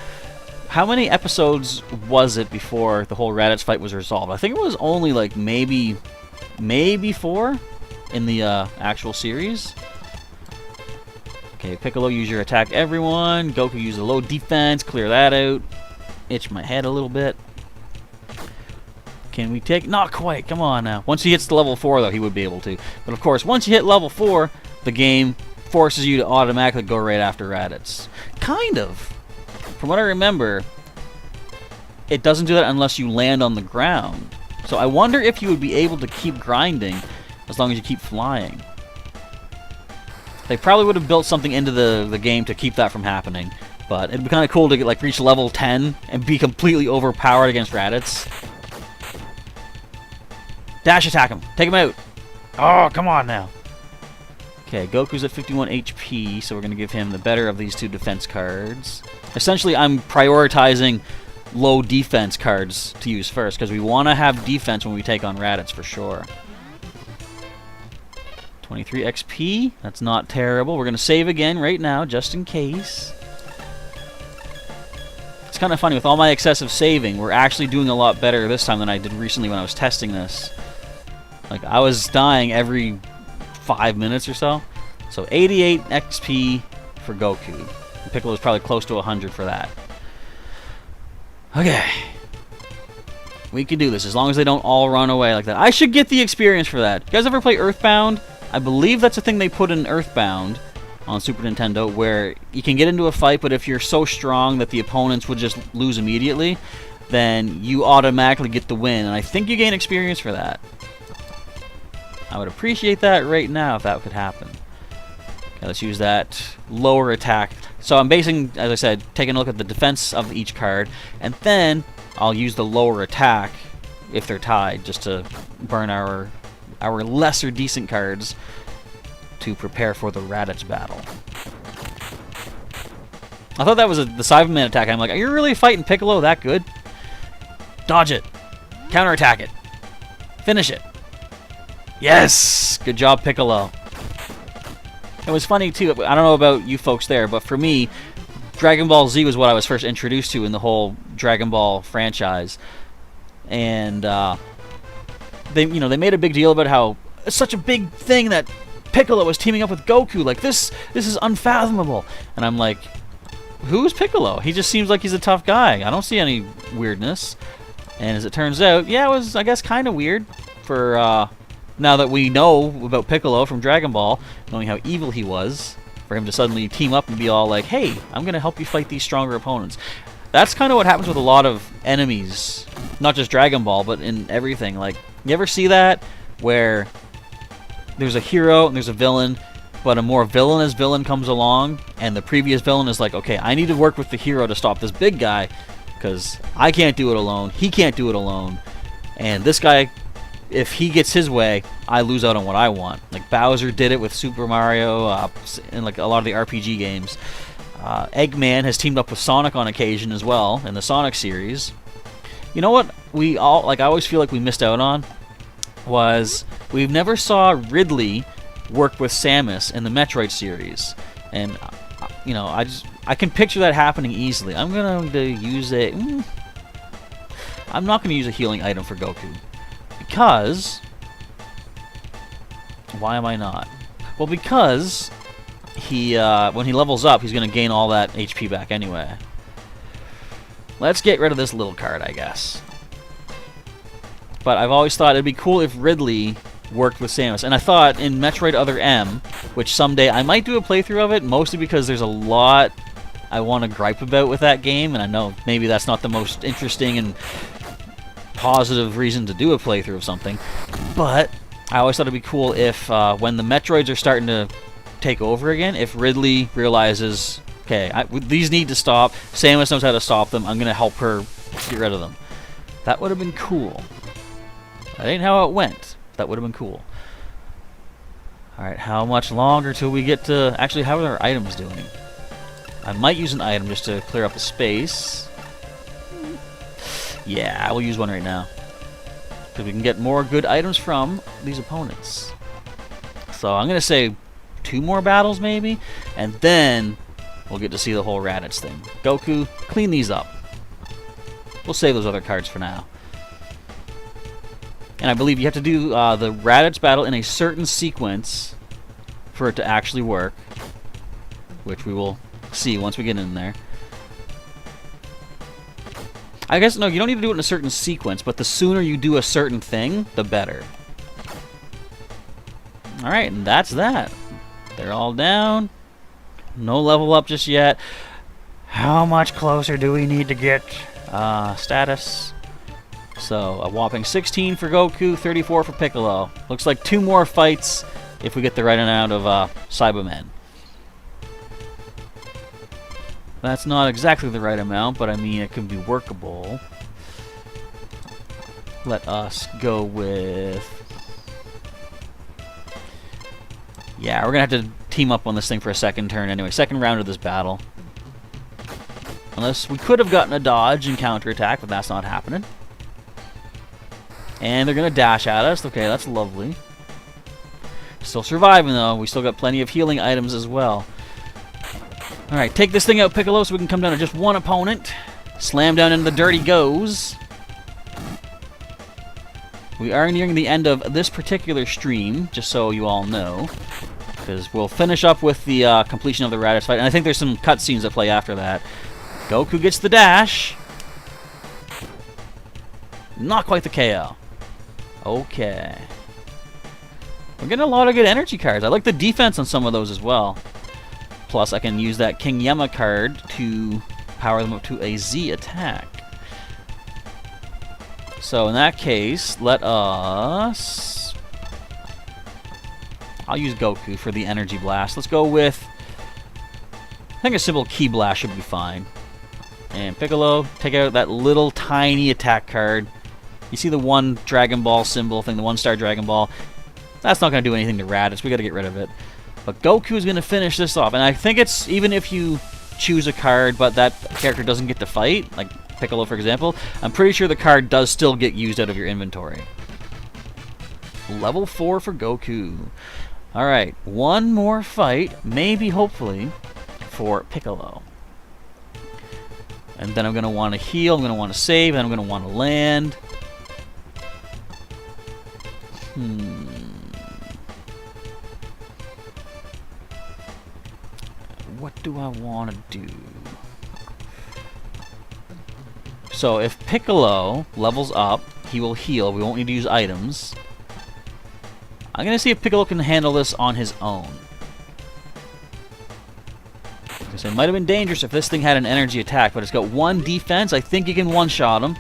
many episodes was it before the whole Raditz fight was resolved? I think it was only like maybe 4 in the actual series. Okay, Piccolo, use your attack, everyone. Goku, use a low defense, clear that out. Itch my head a little bit. Can we take? Not quite. Come on now. Once he hits the level 4, though, he would be able to. But of course, once you hit level 4, the game forces you to automatically go right after Raditz. Kind of. From what I remember, it doesn't do that unless you land on the ground. So I wonder if you would be able to keep grinding as long as you keep flying. They probably would have built something into the game to keep that from happening. But it'd be kind of cool to get, like, reach level 10 and be completely overpowered against Raditz. Dash attack him. Take him out. Oh, come on now. Okay, Goku's at 51 HP, so we're going to give him the better of these 2 defense cards. Essentially, I'm prioritizing low defense cards to use first, because we want to have defense when we take on Raditz for sure. 23 XP, that's not terrible. We're going to save again right now, just in case. It's kind of funny, with all my excessive saving, we're actually doing a lot better this time than I did recently when I was testing this. Like, I was dying every 5 minutes or so. So 88 XP for Goku. Piccolo's probably close to 100 for that. Okay. We can do this, as long as they don't all run away like that. I should get the experience for that. You guys ever play Earthbound? I believe that's a thing they put in Earthbound on Super Nintendo, where you can get into a fight, but if you're so strong that the opponents would just lose immediately, then you automatically get the win, and I think you gain experience for that. I would appreciate that right now if that could happen. Okay, let's use that lower attack. So I'm basing, as I said, taking a look at the defense of each card, and then I'll use the lower attack if they're tied, just to burn our lesser decent cards to prepare for the Raditz battle. I thought that was the Cyberman attack. I'm like, are you really fighting Piccolo that good? Dodge it. Counterattack it. Finish it. Yes! Good job, Piccolo. It was funny, too. I don't know about you folks there, but for me, Dragon Ball Z was what I was first introduced to in the whole Dragon Ball franchise. And, they made a big deal about how it's such a big thing that Piccolo was teaming up with Goku. Like, this is unfathomable. And I'm like, who's Piccolo? He just seems like he's a tough guy. I don't see any weirdness. And as it turns out, yeah, it was, I guess, kind of weird for, now that we know about Piccolo from Dragon Ball, knowing how evil he was, for him to suddenly team up and be all like, hey, I'm going to help you fight these stronger opponents. That's kind of what happens with a lot of enemies, not just Dragon Ball, but in everything. Like, you ever see that where there's a hero and there's a villain, but a more villainous villain comes along, and the previous villain is like, okay, I need to work with the hero to stop this big guy, because I can't do it alone, he can't do it alone, and this guy, if he gets his way, I lose out on what I want. Like Bowser did it with Super Mario, and like a lot of the RPG games. Eggman has teamed up with Sonic on occasion as well in the Sonic series. You know what I always feel like we missed out on was we've never saw Ridley work with Samus in the Metroid series, and I can picture that happening easily. I'm going to use I'm not going to use a healing item for Goku, because why am I not? Well, because he when he levels up, he's going to gain all that HP back anyway. Let's get rid of this little card, I guess. But I've always thought it'd be cool if Ridley worked with Samus. And I thought in Metroid Other M, which someday I might do a playthrough of it, mostly because there's a lot I want to gripe about with that game, and I know maybe that's not the most interesting and positive reason to do a playthrough of something, but I always thought it'd be cool if when the Metroids are starting to take over again, if Ridley realizes, okay, these need to stop, Samus knows how to stop them, I'm going to help her get rid of them. That would have been cool. That ain't how it went. That would have been cool. Alright, how much longer till we get to... Actually, how are our items doing? I might use an item just to clear up the space. Yeah, I will use one right now, because we can get more good items from these opponents. So I'm going to say 2 more battles maybe, and then we'll get to see the whole Raditz thing. Goku, clean these up. We'll save those other cards for now. And I believe you have to do the Raditz battle in a certain sequence for it to actually work, which we will see once we get in there. I guess, no, you don't need to do it in a certain sequence, but the sooner you do a certain thing, the better. Alright, and that's that. They're all down. No level up just yet. How much closer do we need to get? Status. So, a whopping 16 for Goku, 34 for Piccolo. Looks like 2 more fights if we get the right amount of Cybermen. That's not exactly the right amount, but I mean, it can be workable. Let us go with... Yeah, we're going to have to team up on this thing for a second turn anyway. Second round of this battle. Unless we could have gotten a dodge and counterattack, but that's not happening. And they're going to dash at us. Okay, that's lovely. Still surviving, though. We still got plenty of healing items as well. Alright, take this thing out, Piccolo, so we can come down to just one opponent. Slam down into the dirt he goes. We are nearing the end of this particular stream, just so you all know. Because we'll finish up with the completion of the Raditz fight. And I think there's some cutscenes that play after that. Goku gets the dash. Not quite the KO. Okay. We're getting a lot of good energy cards. I like the defense on some of those as well. Plus, I can use that King Yemma card to power them up to a Z attack. So in that case, let us... I'll use Goku for the energy blast. Let's go with... I think a simple Ki Blast should be fine. And Piccolo, take out that little tiny attack card. You see the one Dragon Ball symbol thing, the one-star Dragon Ball. That's not going to do anything to Raditz. We got to get rid of it. But Goku is going to finish this off. And I think it's, even if you choose a card, but that character doesn't get to fight, like Piccolo, for example, I'm pretty sure the card does still get used out of your inventory. Level 4 for Goku. Alright, one more fight, maybe, hopefully, for Piccolo. And then I'm going to want to heal, I'm going to want to save, and I'm going to want to land. What do I want to do? So if Piccolo levels up, he will heal. We won't need to use items. I'm going to see if Piccolo can handle this on his own. Because it might have been dangerous if this thing had an energy attack, but it's got one defense. I think you can one-shot him.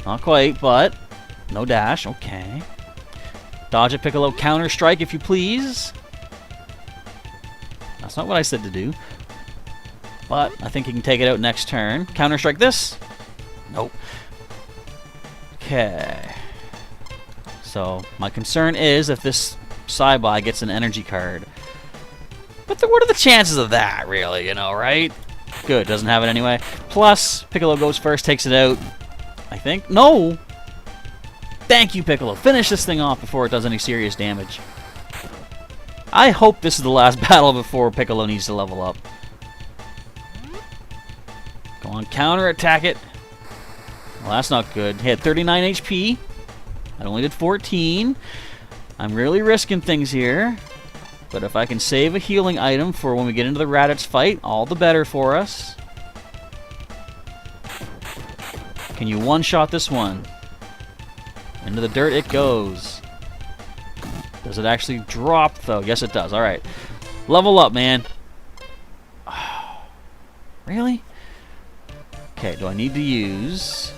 Not quite, but no dash. Okay. Dodge it, Piccolo. Counter-strike, if you please. That's not what I said to do. But I think he can take it out next turn. Counter-strike this. Nope. Okay. So, my concern is if this Saibai gets an energy card. But what are the chances of that, really, you know, right? Good, doesn't have it anyway. Plus, Piccolo goes first, takes it out. I think. No! Thank you, Piccolo. Finish this thing off before it does any serious damage. I hope this is the last battle before Piccolo needs to level up. Go on, counter-attack it. Well, that's not good. He had 39 HP. I only did 14. I'm really risking things here. But if I can save a healing item for when we get into the Raditz fight, all the better for us. Can you one-shot this one? Into the dirt it goes. Does it actually drop, though? Yes, it does. Alright. Level up, man. Really? Okay, do I need to use...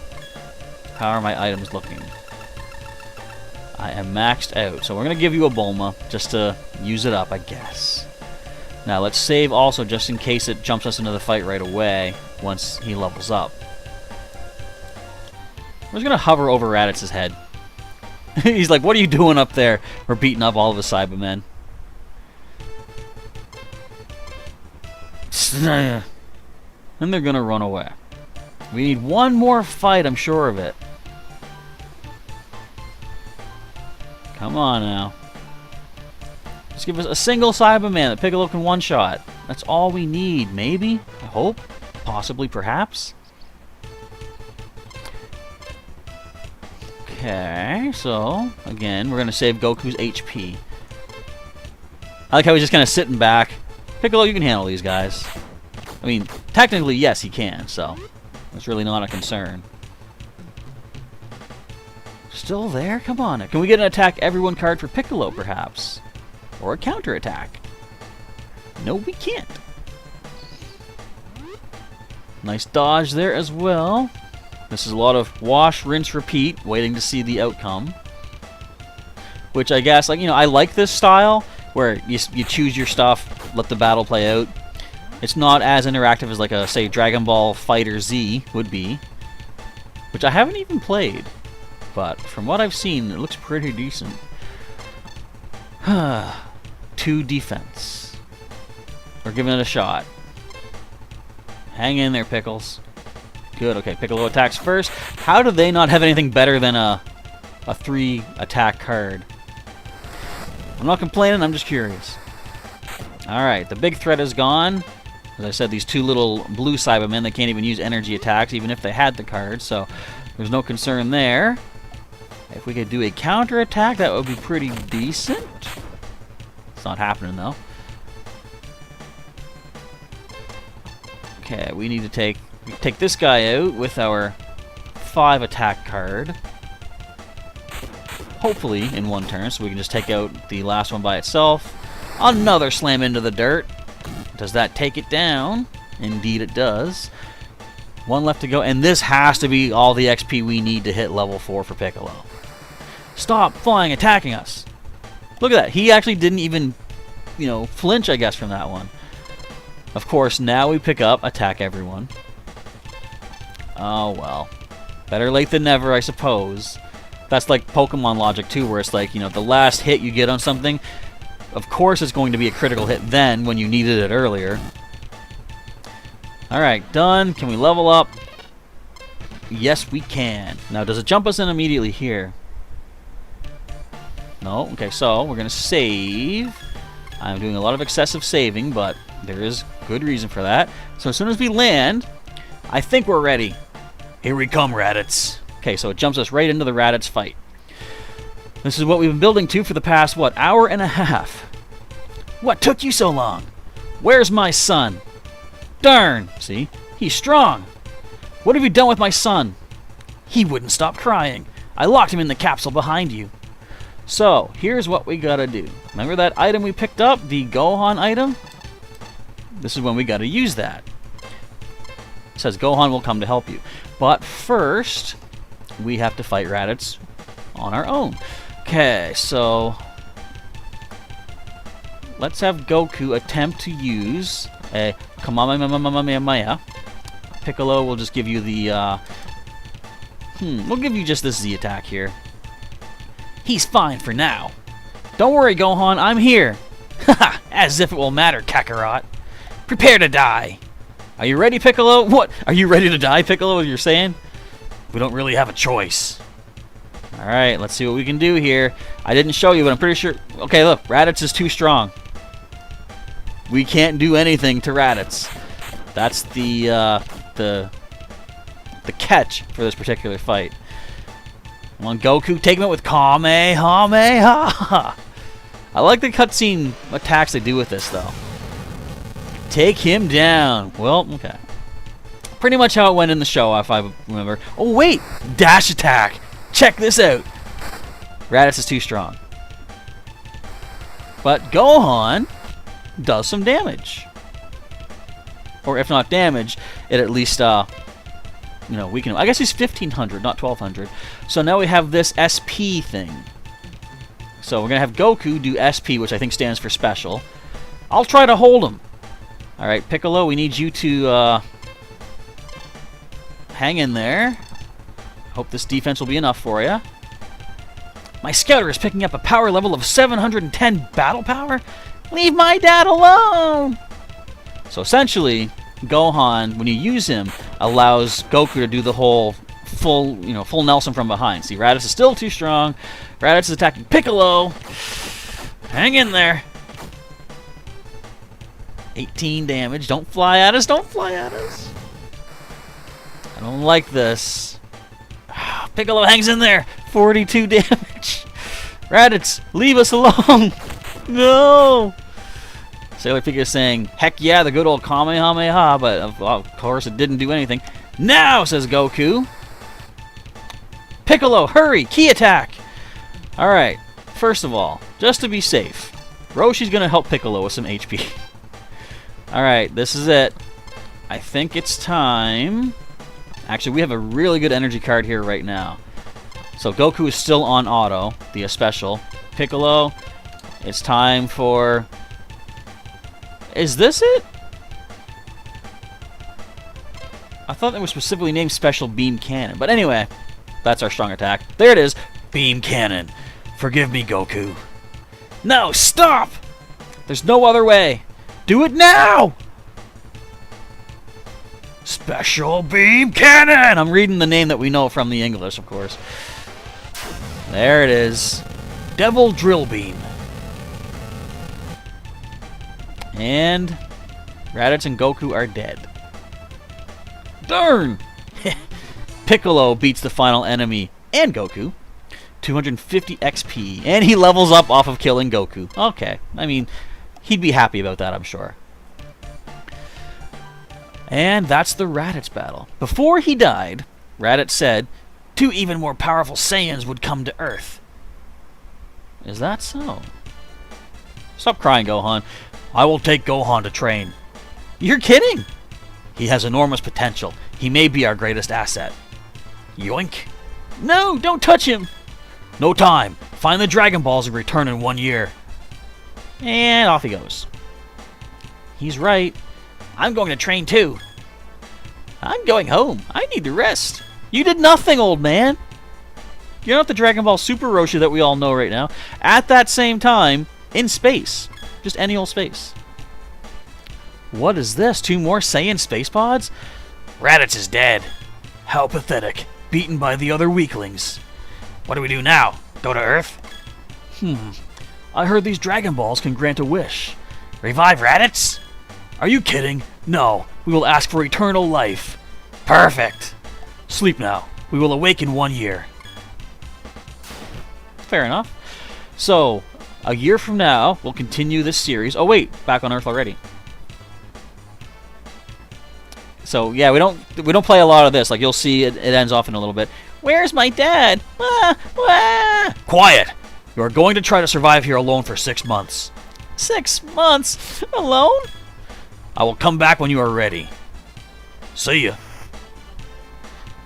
How are my items looking? I am maxed out. So we're going to give you a Bulma just to use it up, I guess. Now, let's save also just in case it jumps us into the fight right away once he levels up. We're just going to hover over Raditz's head. He's like, what are you doing up there? We're beating up all of the Cybermen. And they're going to run away. We need one more fight, I'm sure of it. Come on now. Just give us a single Cyberman that Piccolo can one-shot. That's all we need, maybe? I hope? Possibly, perhaps? Okay, so, again, we're going to save Goku's HP. I like how he's just kind of sitting back. Piccolo, you can handle these guys. I mean, technically, yes, he can, so that's really not a concern. Still there? Come on. Can we get an attack everyone card for Piccolo, perhaps? Or a counter attack? No, we can't. Nice dodge there as well. This is a lot of wash, rinse, repeat, waiting to see the outcome. Which I guess, like, you know, I like this style where you choose your stuff, let the battle play out. It's not as interactive as, like, a, say, Dragon Ball Fighter Z would be. Which I haven't even played. But from what I've seen, it looks pretty decent. 2 defense. We're giving it a shot. Hang in there, Pickles. Good, okay, Piccolo attacks first. How do they not have anything better than a 3-attack card? I'm not complaining, I'm just curious. Alright, the big threat is gone. As I said, these 2 little blue Cybermen, they can't even use energy attacks, even if they had the card, so there's no concern there. If we could do a counter attack, that would be pretty decent. It's not happening, though. Okay, we need to take this guy out with our 5-attack card. Hopefully in one turn, so we can just take out the last one by itself. Another slam into the dirt. Does that take it down? Indeed it does. 1 left to go, and this has to be all the XP we need to hit level 4 for Piccolo. Stop flying, attacking us. Look at that. He actually didn't even, flinch, I guess, from that one. Of course, now we pick up Attack Everyone. Oh, well. Better late than never, I suppose. That's like Pokemon logic, too, where it's like, the last hit you get on something, of course it's going to be a critical hit then when you needed it earlier. Alright, done. Can we level up? Yes, we can. Now, does it jump us in immediately here? No? Okay, so we're going to save. I'm doing a lot of excessive saving, but there is good reason for that. So as soon as we land, I think we're ready. Here we come, Raditz. Okay, so it jumps us right into the Raditz fight. This is what we've been building to for the past, hour and a half. What took you so long? Where's my son? Darn! See? He's strong. What have you done with my son? He wouldn't stop crying. I locked him in the capsule behind you. So, here's what we gotta do. Remember that item we picked up? The Gohan item? This is when we gotta use that. It says Gohan will come to help you. But first, we have to fight Raditz on our own. Okay, so let's have Goku attempt to use a Kamehameha. Piccolo will just give you the, we'll give you just this Z attack here. He's fine for now. Don't worry, Gohan, I'm here. Haha, as if it will matter, Kakarot. Prepare to die. Are you ready, Piccolo? What? Are you ready to die, Piccolo, what you're saying? We don't really have a choice. Alright, let's see what we can do here. I didn't show you, but I'm pretty sure... Okay, look, Raditz is too strong. We can't do anything to Raditz. That's the catch for this particular fight. Come on, Goku, take him out with Kamehameha. I like the cutscene attacks they do with this, though. Take him down. Well, okay. Pretty much how it went in the show, if I remember. Oh, wait! Dash attack! Check this out! Raditz is too strong. But Gohan does some damage. Or if not damage, it at least, we can... I guess he's 1,500, not 1,200. So now we have this SP thing. So we're going to have Goku do SP, which I think stands for special. I'll try to hold him. Alright, Piccolo, we need you to, hang in there. Hope this defense will be enough for you. My scouter is picking up a power level of 710 battle power? Leave my dad alone! So essentially, Gohan, when you use him, allows Goku to do the whole full Nelson from behind. See, Raditz is still too strong. Raditz is attacking Piccolo. Hang in there. 18 damage. Don't fly at us. Don't fly at us. I don't like this. Piccolo hangs in there. 42 damage. Raditz, leave us alone. No. Sailor Pika is saying, heck yeah, the good old Kamehameha, but of course it didn't do anything. Now, says Goku. Piccolo, hurry, key attack. Alright, first of all, just to be safe, Roshi's going to help Piccolo with some HP. Alright, this is it. I think it's time. Actually, we have a really good energy card here right now. So Goku is still on auto, the special. Piccolo, it's time for... Is this it? I thought it was specifically named Special Beam Cannon. But anyway, that's our strong attack. There it is. Beam Cannon. Forgive me, Goku. No, stop! There's no other way. Do it now! Special Beam Cannon! I'm reading the name that we know from the English, of course. There it is. Devil Drill Beam. And Raditz and Goku are dead. Darn! Piccolo beats the final enemy and Goku. 250 XP. And he levels up off of killing Goku. Okay. I mean, he'd be happy about that, I'm sure. And that's the Raditz battle. Before he died, Raditz said, 2 even more powerful Saiyans would come to Earth. Is that so? Stop crying, Gohan. I will take Gohan to train. You're kidding! He has enormous potential. He may be our greatest asset. Yoink! No, don't touch him! No time. Find the Dragon Balls and return in 1 year. And off he goes. He's right. I'm going to train too. I'm going home. I need to rest. You did nothing, old man. You're not the Dragon Ball Super Roshi that we all know right now. At that same time, in space. Just any old space. What is this? 2 more Saiyan space pods? Raditz is dead. How pathetic. Beaten by the other weaklings. What do we do now? Go to Earth? I heard these Dragon Balls can grant a wish. Revive Raditz? Are you kidding? No. We will ask for eternal life. Perfect. Sleep now. We will awake in 1 year. Fair enough. So, a year from now, we'll continue this series. Oh wait, back on Earth already. So yeah, we don't play a lot of this. Like you'll see, it ends off in a little bit. Where's my dad? Ah, ah. Quiet! You are going to try to survive here alone for 6 months. 6 months? Alone? I will come back when you are ready. See ya.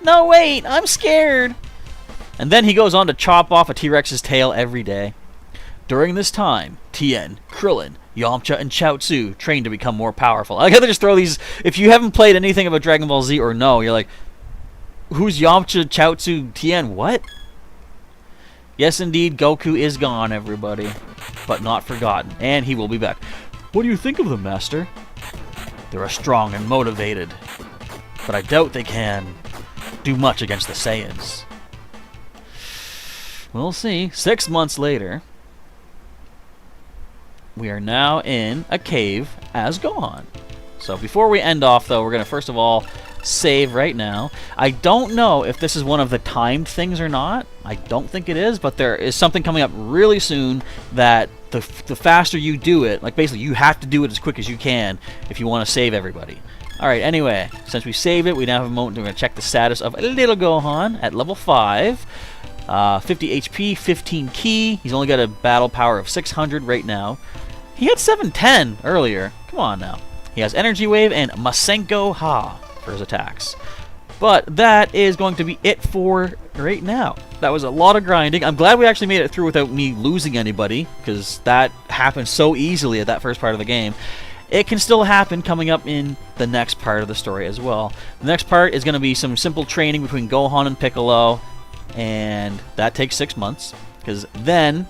No, wait! I'm scared! And then he goes on to chop off a T-Rex's tail every day. During this time, Tien, Krillin, Yamcha, and Chaozu train to become more powerful. I gotta just throw these... If you haven't played anything about Dragon Ball Z or no, you're like... Who's Yamcha, Chaozu, Tien? What? Yes, indeed, Goku is gone, everybody. But not forgotten. And he will be back. What do you think of them, Master? They are strong and motivated. But I doubt they can do much against the Saiyans. We'll see. 6 months later, we are now in a cave as Gohan. So before we end off, though, we're going to first of all save right now. I don't know if this is one of the timed things or not. I don't think it is, but there is something coming up really soon that the faster you do it, like basically you have to do it as quick as you can if you want to save everybody. Alright, anyway, since we saved it, we now have a moment. We're going to check the status of little Gohan at level 5. 50 HP, 15 ki. He's only got a battle power of 600 right now. He had 710 earlier. Come on now. He has Energy Wave and Masenko Ha for his attacks. But that is going to be it for right now. That was a lot of grinding. I'm glad we actually made it through without me losing anybody, because that happened so easily at that first part of the game. It can still happen coming up in the next part of the story as well. The next part is going to be some simple training between Gohan and Piccolo, and that takes 6 months, because then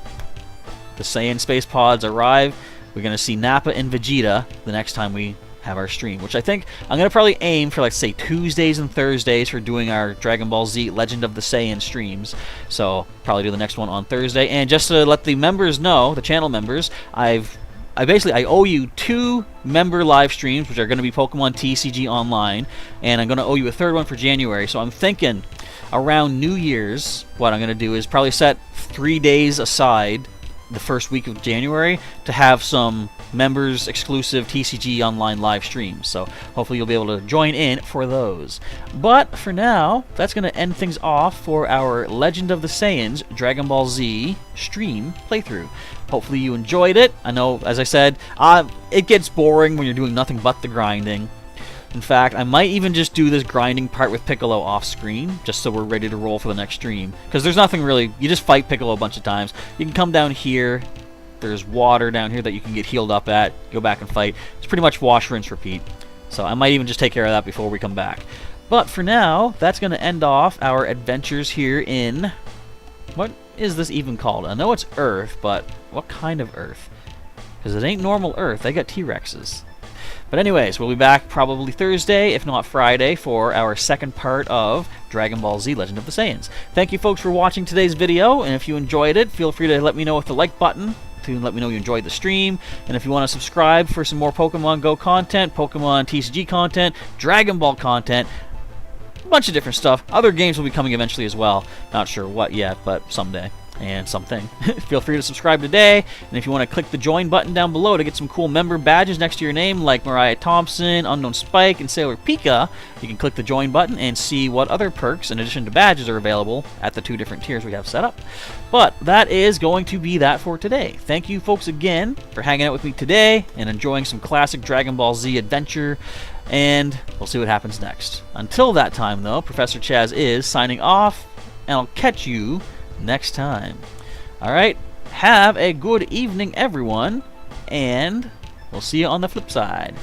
the Saiyan space pods arrive. We're going to see Nappa and Vegeta the next time we have our stream, which I think I'm going to probably aim for, like, say, Tuesdays and Thursdays for doing our Dragon Ball Z Legend of the Saiyan streams. So probably do the next one on Thursday. And just to let the members know, the channel members, I owe you 2 member live streams, which are going to be Pokemon TCG Online, and I'm going to owe you a 3rd one for January. So I'm thinking around New Year's, what I'm going to do is probably set 3 days aside the first week of January to have some members exclusive TCG Online live streams. So hopefully you'll be able to join in for those. But for now, that's going to end things off for our Legend of the Saiyans Dragon Ball Z stream playthrough. Hopefully you enjoyed it. I know, as I said, it gets boring when you're doing nothing but the grinding. In fact, I might even just do this grinding part with Piccolo off screen, just so we're ready to roll for the next stream. Because there's nothing really, you just fight Piccolo a bunch of times. You can come down here, there's water down here that you can get healed up at, go back and fight. It's pretty much wash, rinse, repeat. So I might even just take care of that before we come back. But for now, that's going to end off our adventures here in... What is this even called? I know it's Earth, but what kind of Earth? Because it ain't normal Earth, they got T-Rexes. But anyways, we'll be back probably Thursday, if not Friday, for our second part of Dragon Ball Z Legend of the Saiyans. Thank you folks for watching today's video, and if you enjoyed it, feel free to let me know with the like button to let me know you enjoyed the stream. And if you want to subscribe for some more Pokemon Go content, Pokemon TCG content, Dragon Ball content, a bunch of different stuff. Other games will be coming eventually as well. Not sure what yet, but someday. And something. Feel free to subscribe today, and if you want to click the join button down below to get some cool member badges next to your name like Mariah Thompson, Unknown Spike, and Sailor Pika, you can click the join button and see what other perks in addition to badges are available at the 2 different tiers we have set up. But that is going to be that for today. Thank you folks again for hanging out with me today and enjoying some classic Dragon Ball Z adventure, and we'll see what happens next. Until that time though, Professor Chaz is signing off, and I'll catch you next time. Alright, have a good evening everyone, and we'll see you on the flip side.